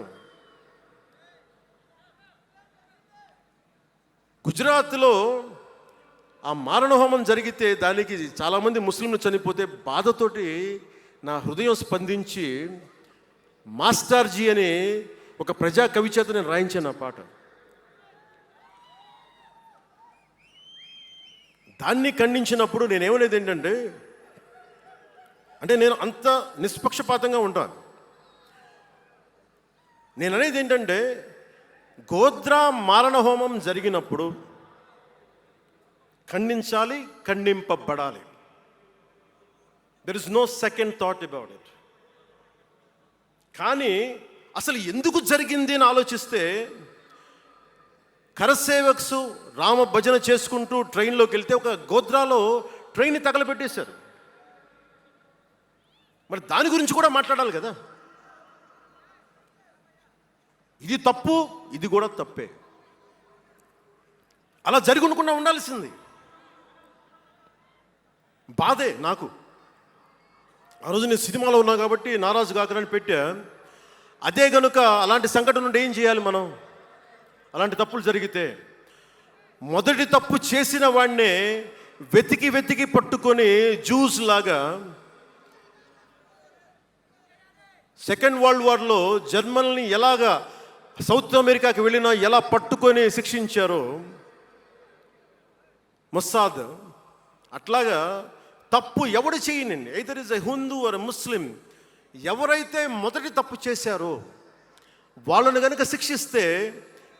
గుజరాత్లో ఆ మారణహోమం జరిగితే దానికి చాలామంది ముస్లింలు చనిపోతే బాధతోటి నా హృదయం స్పందించి మాస్టర్జీ అని ఒక ప్రజా కవి చేత నేను రాయించాను ఆ పాట. దాన్ని ఖండించినప్పుడు నేనేమనేది ఏంటంటే, అంటే నేను అంత నిష్పక్షపాతంగా ఉంటాను. నేను అనేది ఏంటంటే, గోద్రా మారణహోమం జరిగినప్పుడు ఖండించాలి, ఖండింపబడాలి. There is no second thought about it. కానీ అసలు ఎందుకు జరిగింది అని ఆలోచిస్తే, కరసేవక్స్ రామ భజన చేసుకుంటూ ట్రైన్లోకి వెళ్తే ఒక గోద్రాలో ట్రైన్ని తగలబెట్టేశారు. మరి దాని గురించి కూడా మాట్లాడాలి కదా. ఇది తప్పు, ఇది కూడా తప్పే. అలా జరిగి ఉండకుండా ఉండాల్సింది. బాధే నాకు. ఆ రోజు నేను సినిమాలో ఉన్నా కాబట్టి నారాజు గాకరని పెట్టా. అదే కనుక అలాంటి సంఘటన నుండి ఏం చేయాలి మనం? అలాంటి తప్పులు జరిగితే మొదటి తప్పు చేసిన వాడినే వెతికి వెతికి పట్టుకొని జ్యూస్ లాగా సెకండ్ వరల్డ్ వార్లో జర్మనీని ఎలాగా సౌత్ అమెరికాకి వెళ్ళినా ఎలా పట్టుకొని శిక్షించారో మొస్సాద్, అట్లాగా తప్పు ఎవడు చేయనండి, either is a Hindu or Muslim, ఎవరైతే మొదటి తప్పు చేశారో వాళ్ళను కనుక శిక్షిస్తే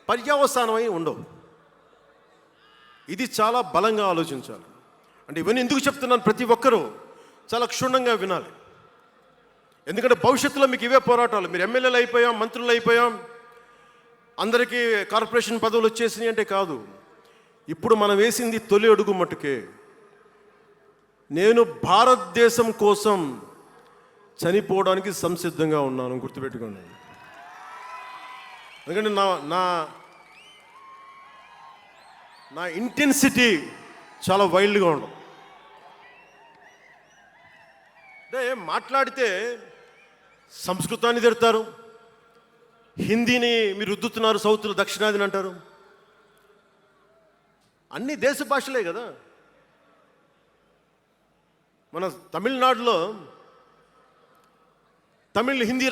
పర్యవసానమై ఉండవు. ఇది చాలా బలంగా ఆలోచించాలి. అంటే ఇవన్నీ ఎందుకు చెప్తున్నాను, ప్రతి ఒక్కరూ చాలా క్షుణ్ణంగా వినాలి. ఎందుకంటే భవిష్యత్తులో మీకు ఇవే పోరాటాలు. మీరు ఎమ్మెల్యేలు అయిపోయాం, మంత్రులు అయిపోయాం, అందరికీ కార్పొరేషన్ పదవులు వచ్చేసినాయి అంటే కాదు. ఇప్పుడు మనం వేసింది తొలి అడుగు మట్టుకే. నేను భారతదేశం కోసం చనిపోవడానికి సంసిద్ధంగా ఉన్నాను, గుర్తుపెట్టుకోండి. ఎందుకంటే నా ఇంటెన్సిటీ చాలా వైల్డ్గా ఉండదు. అంటే మాట్లాడితే సంస్కృతాన్ని తిడతారు, హిందీని మీరు రుద్దుతున్నారు, సౌత్లో దక్షిణాదిని అంటారు. అన్ని దేశ భాషలే కదా. మన తమిళనాడులో తమిళ్ హిందీ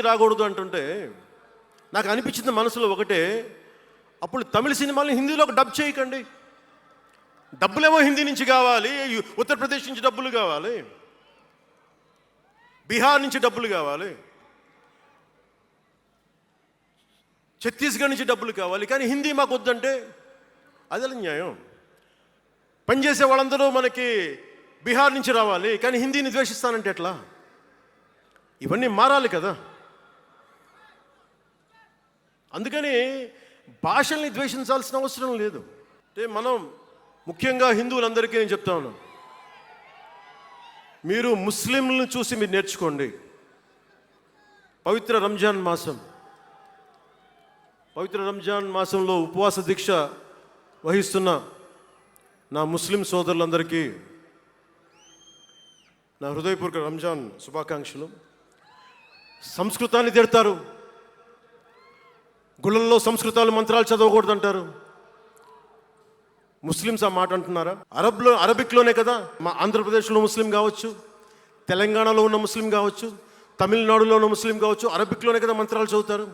రాకూడదు అంటుంటే నాకు అనిపించింది మనసులో ఒకటే, అప్పుడు తమిళ సినిమాలను హిందీలోకి డబ్ చేయకండి. డబ్బులేమో హిందీ నుంచి కావాలి, ఉత్తరప్రదేశ్ నుంచి డబ్బులు కావాలి, బీహార్ నుంచి డబ్బులు కావాలి, ఛత్తీస్గఢ్ నుంచి డబ్బులు కావాలి, కానీ హిందీ మాకు వద్దంటే అదే న్యాయం. పనిచేసే వాళ్ళందరూ మనకి బీహార్ నుంచి రావాలి, కానీ హిందీని ద్వేషిస్తానంటే ఎట్లా? ఇవన్నీ మారాలి కదా. అందుకని భాషల్ని ద్వేషించాల్సిన అవసరం లేదు. అంటే మనం ముఖ్యంగా హిందువులందరికీ నేను చెప్తా ఉన్నాను, మీరు ముస్లింలను చూసి మీరు నేర్చుకోండి. పవిత్ర రంజాన్ మాసంలో ఉపవాస దీక్ష వహిస్తున్న నా ముస్లిం సోదరులందరికీ నా హృదయపూర్వక రంజాన్ శుభాకాంక్షలు. సంస్కృతాన్ని తిడతారు, గుళ్ళల్లో సంస్కృతాలు మంత్రాలు చదవకూడదంటారు. ముస్లిమ్స్ ఆ మాట అంటున్నారా? అరబిక్లోనే కదా. మా ఆంధ్రప్రదేశ్లో ముస్లిం కావచ్చు, తెలంగాణలో ఉన్న ముస్లిం కావచ్చు, తమిళనాడులో ఉన్న ముస్లిం కావచ్చు, అరబిక్లోనే కదా మంత్రాలు చదువుతారు,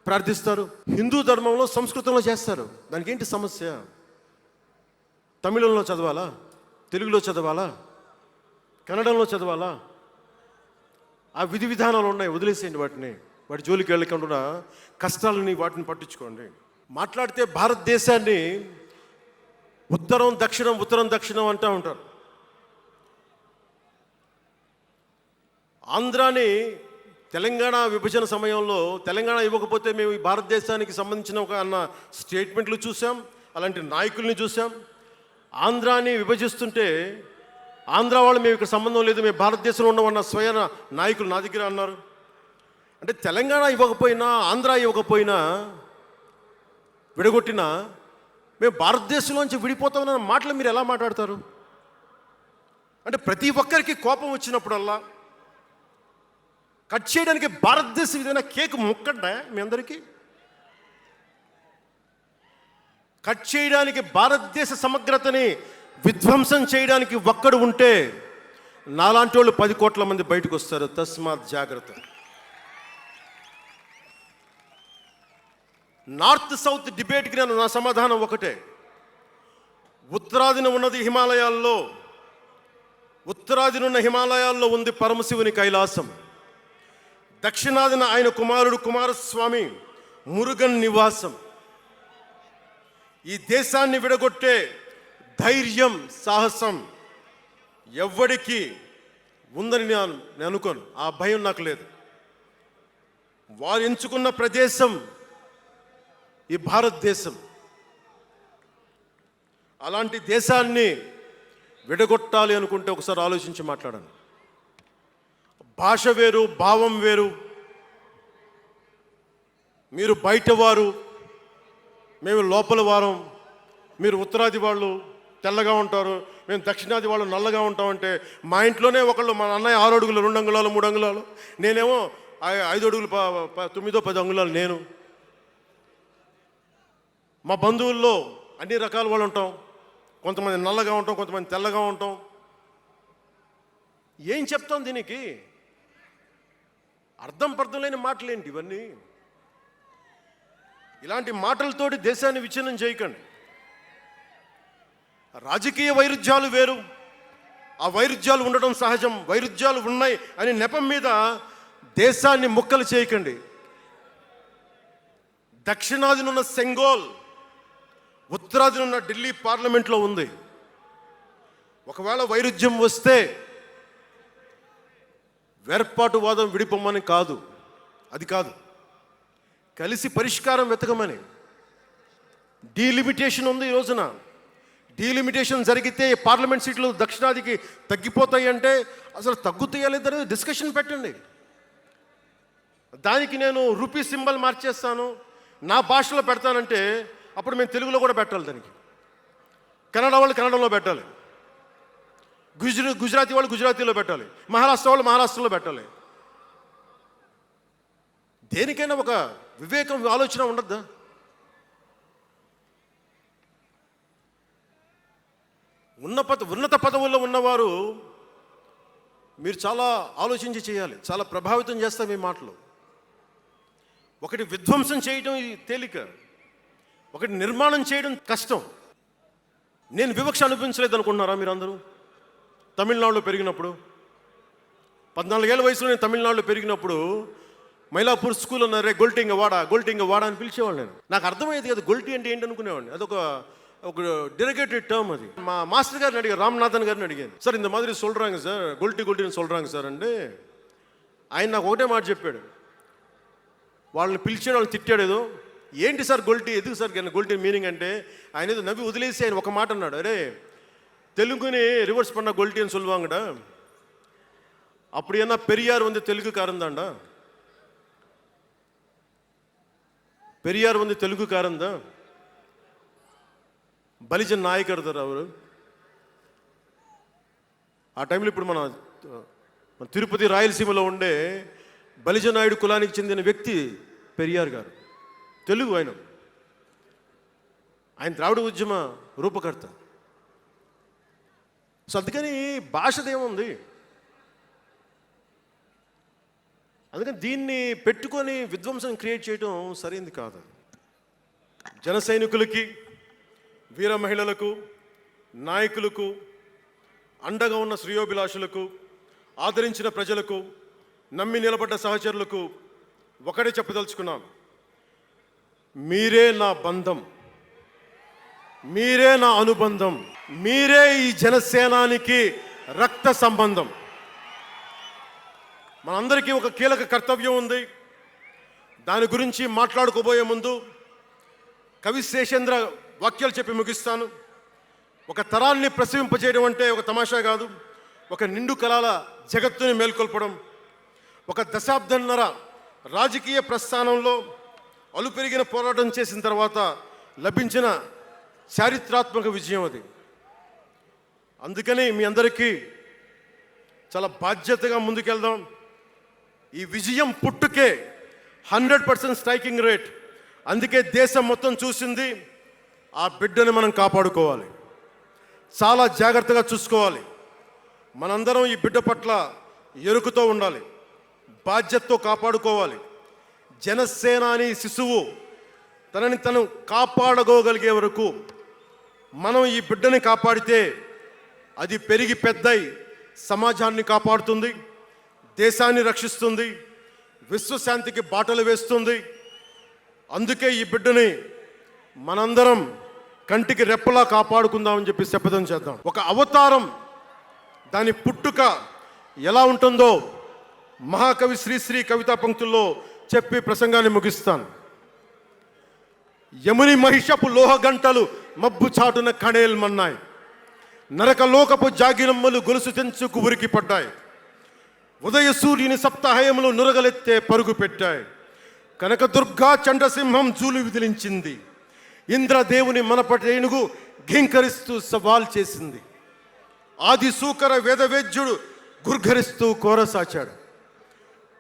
ప్రార్థిస్తారు. హిందూ ధర్మంలో సంస్కృతంలో చేస్తారు. దానికి ఏంటి సమస్య? తమిళంలో చదవాలా, తెలుగులో చదవాలా, కన్నడంలో చదవాలా? ఆ విధి విధానాలు ఉన్నాయి, వదిలేసేయండి వాటిని. వాటి జోలికి వెళ్ళకుండా కష్టాలని వాటిని పట్టించుకోండి. మాట్లాడితే భారతదేశాన్ని ఉత్తరం దక్షిణం అంటూ ఉంటారు. ఆంధ్రాని తెలంగాణ విభజన సమయంలో తెలంగాణ ఇవ్వకపోతే మేము ఈ భారతదేశానికి సంబంధించిన ఒక అన్న స్టేట్మెంట్లు చూసాం, అలాంటి నాయకుల్ని చూసాం. ఆంధ్రాని విభజిస్తుంటే ఆంధ్ర వాళ్ళు మేము ఇక్కడ సంబంధం లేదు, మేము భారతదేశంలో ఉన్నామన్న స్వయం నాయకులు నా దగ్గర అన్నారు. అంటే తెలంగాణ ఇవ్వకపోయినా, ఆంధ్ర ఇవ్వకపోయినా, విడగొట్టినా మేము భారతదేశంలోంచి విడిపోతామన్న మాటలు మీరు ఎలా మాట్లాడతారు? అంటే ప్రతి ఒక్కరికి కోపం వచ్చినప్పుడల్లా కట్ చేయడానికి భారతదేశం ఏదైనా కేక్ ముక్కడ్డా మీ అందరికీ? కట్ చేయడానికి, భారతదేశ సమగ్రతని విధ్వంసం చేయడానికి ఒక్కడు ఉంటే నాలాంటి వాళ్ళు 10 కోట్ల మంది బయటకు వస్తారు. తస్మాత్ జాగ్రత్త. నార్త్ సౌత్ డిబేట్కి నా సమాధానం ఒకటే. ఉత్తరాదిన ఉన్నది హిమాలయాల్లో ఉంది పరమశివుని కైలాసం. దక్షిణాదిన ఆయన కుమారుడు కుమారస్వామి మురుగన్ నివాసం. ఈ దేశాన్ని విడగొట్టే ధైర్యం, సాహసం ఎవ్వడికి ఉందని నేను అనుకోను. ఆ భయం నాకు లేదు. వారు ఎంచుకున్న ప్రదేశం ఈ భారతదేశం. అలాంటి దేశాన్ని విడగొట్టాలి అనుకుంటే ఒకసారి ఆలోచించి మాట్లాడండి. భాష వేరు, భావం వేరు. మీరు బయటవారు, మేము లోపల వారం. మీరు ఉత్తరాది వాళ్ళు తెల్లగా ఉంటారు, మేము దక్షిణాది వాళ్ళు నల్లగా ఉంటామంటే మా ఇంట్లోనే ఒకళ్ళు, మా అన్నయ్య 6 అడుగులు 2 అంగుళాలు 3 అంగుళాలు, నేనేమో 5 అడుగులు 9-10 అంగుళాలు నేను. మా బంధువుల్లో అన్ని రకాల వాళ్ళు ఉంటాం. కొంతమంది నల్లగా ఉంటాం, కొంతమంది తెల్లగా ఉంటాం. ఏం చెప్తాం దీనికి? అర్థం లేని మాటలేంటి ఇవన్నీ? ఇలాంటి మాటలతోటి దేశాన్ని విచ్ఛిన్నం చేయకండి. రాజకీయ వైరుధ్యాలు వేరు, ఆ వైరుధ్యాలు ఉండడం సహజం. వైరుధ్యాలు ఉన్నాయి అని నెపం మీద దేశాన్ని ముక్కలు చేయకండి. దక్షిణాదినున్న సెంగోల్, ఉత్తరాదినున్న ఢిల్లీ పార్లమెంట్లో ఉంది. ఒకవేళ వైరుధ్యం వస్తే వేర్పాటువాదం విడిపోమని కాదు, అది కాదు, కలిసి పరిష్కారం వెతకమని. డీలిమిటేషన్ ఉంది ఈ రోజున. డీలిమిటేషన్ జరిగితే పార్లమెంట్ సీట్లు దక్షిణాదికి తగ్గిపోతాయి అంటే అసలు తగ్గుతాయా లేదని డిస్కషన్ పెట్టండి. దానికి నేను రూపీ సింబల్ మార్చేస్తాను, నా భాషలో పెడతానంటే అప్పుడు మేము తెలుగులో కూడా పెట్టాలి. దానికి కన్నడ వాళ్ళు కన్నడంలో పెట్టాలి, గుజరాతీ వాళ్ళు గుజరాతీలో పెట్టాలి, మహారాష్ట్ర వాళ్ళు మహారాష్ట్రలో పెట్టాలి. దేనికైనా ఒక వివేకం, ఆలోచన ఉండద్దా? ఉన్నత పదవుల్లో ఉన్నవారు మీరు చాలా ఆలోచించి చేయాలి. చాలా ప్రభావితం చేస్తాయి మీ మాటలు. ఒకటి విధ్వంసం చేయడం తేలిక, ఒకటి నిర్మాణం చేయడం కష్టం. నేను వివక్ష అనిపించలేదు అనుకుంటున్నారా మీరు అందరూ? తమిళనాడులో పెరిగినప్పుడు 14 ఏళ్ళ వయసులో నేను తమిళనాడులో పెరిగినప్పుడు మైలాపూర్ స్కూల్ అన్నారే గొల్టింగ వాడ అని పిలిచేవాళ్ళు. నేను నాకు అర్థమయ్యేది కదా గొల్టి అంటే ఏంటి అనుకునేవాడిని. అదొక డెరిగేటెడ్ టర్మ్ అది. మా మాస్టర్ గారిని అడిగారు, రామ్నాథన్ గారిని అడిగాను, సార్ ఇంత మాదిరి சொல்றாங்க సార్, గొల్టిని சொல்றாங்க సార్ అంటే ఆయన నాకు ఒకటే మాట చెప్పాడు. వాళ్ళని పిలిచాడు, వాళ్ళని తిట్టాడు, ఏదో ఏంటి సార్ గొల్టీ, ఎందుకు సార్ గొల్టీ మీనింగ్ అంటే, ఆయన ఏదో నవ్వి వదిలేసి ఆయన ఒక మాట అన్నాడు, అరే தெலுங்குని ரிவர்ஸ் பண்ண கொல்ட்டின்னு சொல்லுவாங்கடா, அப்படி என்ன பெரியார் வந்து தெலுங்குக்காரன் தான்டா, పెరియార్ வந்து తెలుగుకారన్ தான், బలిజన్ నాయకర్ దారు అవరు. ఆ టైంలో ఇప్పుడు మన తిరుపతి రాయలసీమలో ఉండే బలిజ నాయుడు కులానికి చెందిన వ్యక్తి పెరియార్ గారు, తెలుగు ఆయన ద్రావిడ ఉద్యమ రూపకర్త. సో అందుకని భాషదేముంది, అందుకని దీన్ని పెట్టుకొని విధ్వంసం క్రియేట్ చేయడం సరైనది కాదు. జన సైనికులకి, వీర మహిళలకు, నాయకులకు, అండగా ఉన్న శ్రేయోభిలాషులకు, ఆదరించిన ప్రజలకు, నమ్మి నిలబడ్డ సహచరులకు ఒకటే చెప్పదలుచుకున్నాం, మీరే నా బంధం, మీరే నా అనుబంధం, మీరే ఈ జనసేనానికి రక్త సంబంధం. మనందరికీ ఒక కీలక కర్తవ్యం ఉంది. దాని గురించి మాట్లాడుకోబోయే ముందు కవి శేషేంద్ర వాక్యాలు చెప్పి ముగిస్తాను. ఒక తరాన్ని ప్రసవింపజేయడం అంటే ఒక తమాషా కాదు, ఒక నిండు కళల జగత్తుని మేల్కొల్పడం. ఒక దశాబ్దన్నర రాజకీయ ప్రస్థానంలో అలుపెరిగిన పోరాటం చేసిన తర్వాత లభించిన చారిత్రాత్మక విజయం అది. అందుకని మీ అందరికీ చాలా బాధ్యతగా ముందుకెళ్దాం. ఈ విజయం పుట్టుకే 100% స్ట్రైకింగ్ రేట్. అందుకే దేశం మొత్తం చూసింది. ఆ బిడ్డని మనం కాపాడుకోవాలి, చాలా జాగ్రత్తగా చూసుకోవాలి. మనందరం ఈ బిడ్డ పట్ల ఎరుకుతో ఉండాలి, బాధ్యతతో కాపాడుకోవాలి. జనసేనాని శిశువు తనని తను కాపాడుకోగలిగే వరకు మనం ఈ బిడ్డని కాపాడితే అది పెరిగి పెద్దయి సమాజాన్ని కాపాడుతుంది, దేశాన్ని రక్షిస్తుంది, విశ్వశాంతికి బాటలు వేస్తుంది. అందుకే ఈ బిడ్డని మనందరం కంటికి రెప్పలా కాపాడుకుందామని చెప్పి శపథం చేద్దాం. ఒక అవతారం, దాని పుట్టుక ఎలా ఉంటుందో మహాకవి శ్రీశ్రీ కవితా పంక్తుల్లో చెప్పి ప్రసంగాన్ని ముగిస్తాను. యముని మహిషపు లోహ గంటలు మబ్బు చాటున కణేల్మన్నాయి, నరకలోకపు జాగిరమ్మలు గొలుసు తెంచుకు ఉరికి పడ్డాయి, ఉదయ సూర్యుని సప్తాహయములు నురగలెత్తే పరుగు పెట్టాయి, కనకదుర్గా చండసింహం జూలు విదిలించింది, ఇంద్రదేవుని మనపటి ఏనుగు ఘీంకరిస్తూ సవాల్ చేసింది, ఆది సూకర వేదవేద్యుడు గుర్ఘరిస్తూ కోరసాచాడు,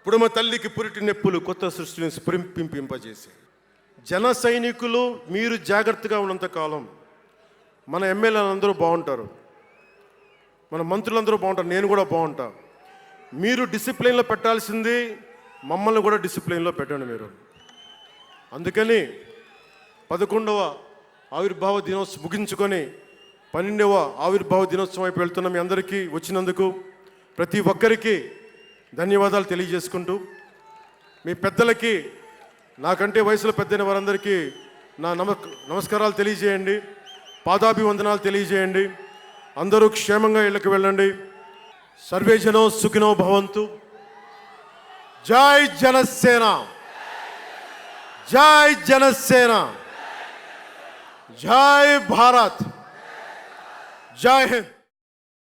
పుడమ తల్లికి పురిటి నెప్పులు కొత్త సృష్టిని స్ఫురింపింపజేసి. జన సైనికులు మీరు జాగ్రత్తగా ఉన్నంత కాలం మన ఎమ్మెల్యేలు అందరూ బాగుంటారు, మన మంత్రులందరూ బాగుంటారు, నేను కూడా బాగుంటా. మీరు డిసిప్లిన్లో పెట్టాల్సింది మమ్మల్ని కూడా డిసిప్లిన్లో పెట్టండి మీరు. అందుకని 11వ ఆవిర్భావ దినోత్సవం ముగించుకొని 12వ ఆవిర్భావ దినోత్సవం వైపు వెళ్తున్న మీ అందరికీ వచ్చినందుకు ప్రతి ఒక్కరికి ధన్యవాదాలు తెలియజేసుకుంటూ, మీ పెద్దలకి, నాకంటే వయసులో పెద్దైన వారందరికీ నా నమస్కారాలు తెలియజేయండి, పాదాభివందనాలు తెలియజేయండి. అందరూ క్షేమంగా ఇళ్ళకి వెళ్ళండి. సర్వే జనో సుఖినో భవంతు. జై జనసేన, జై జనసేన, జై భారత్, జై హింద్.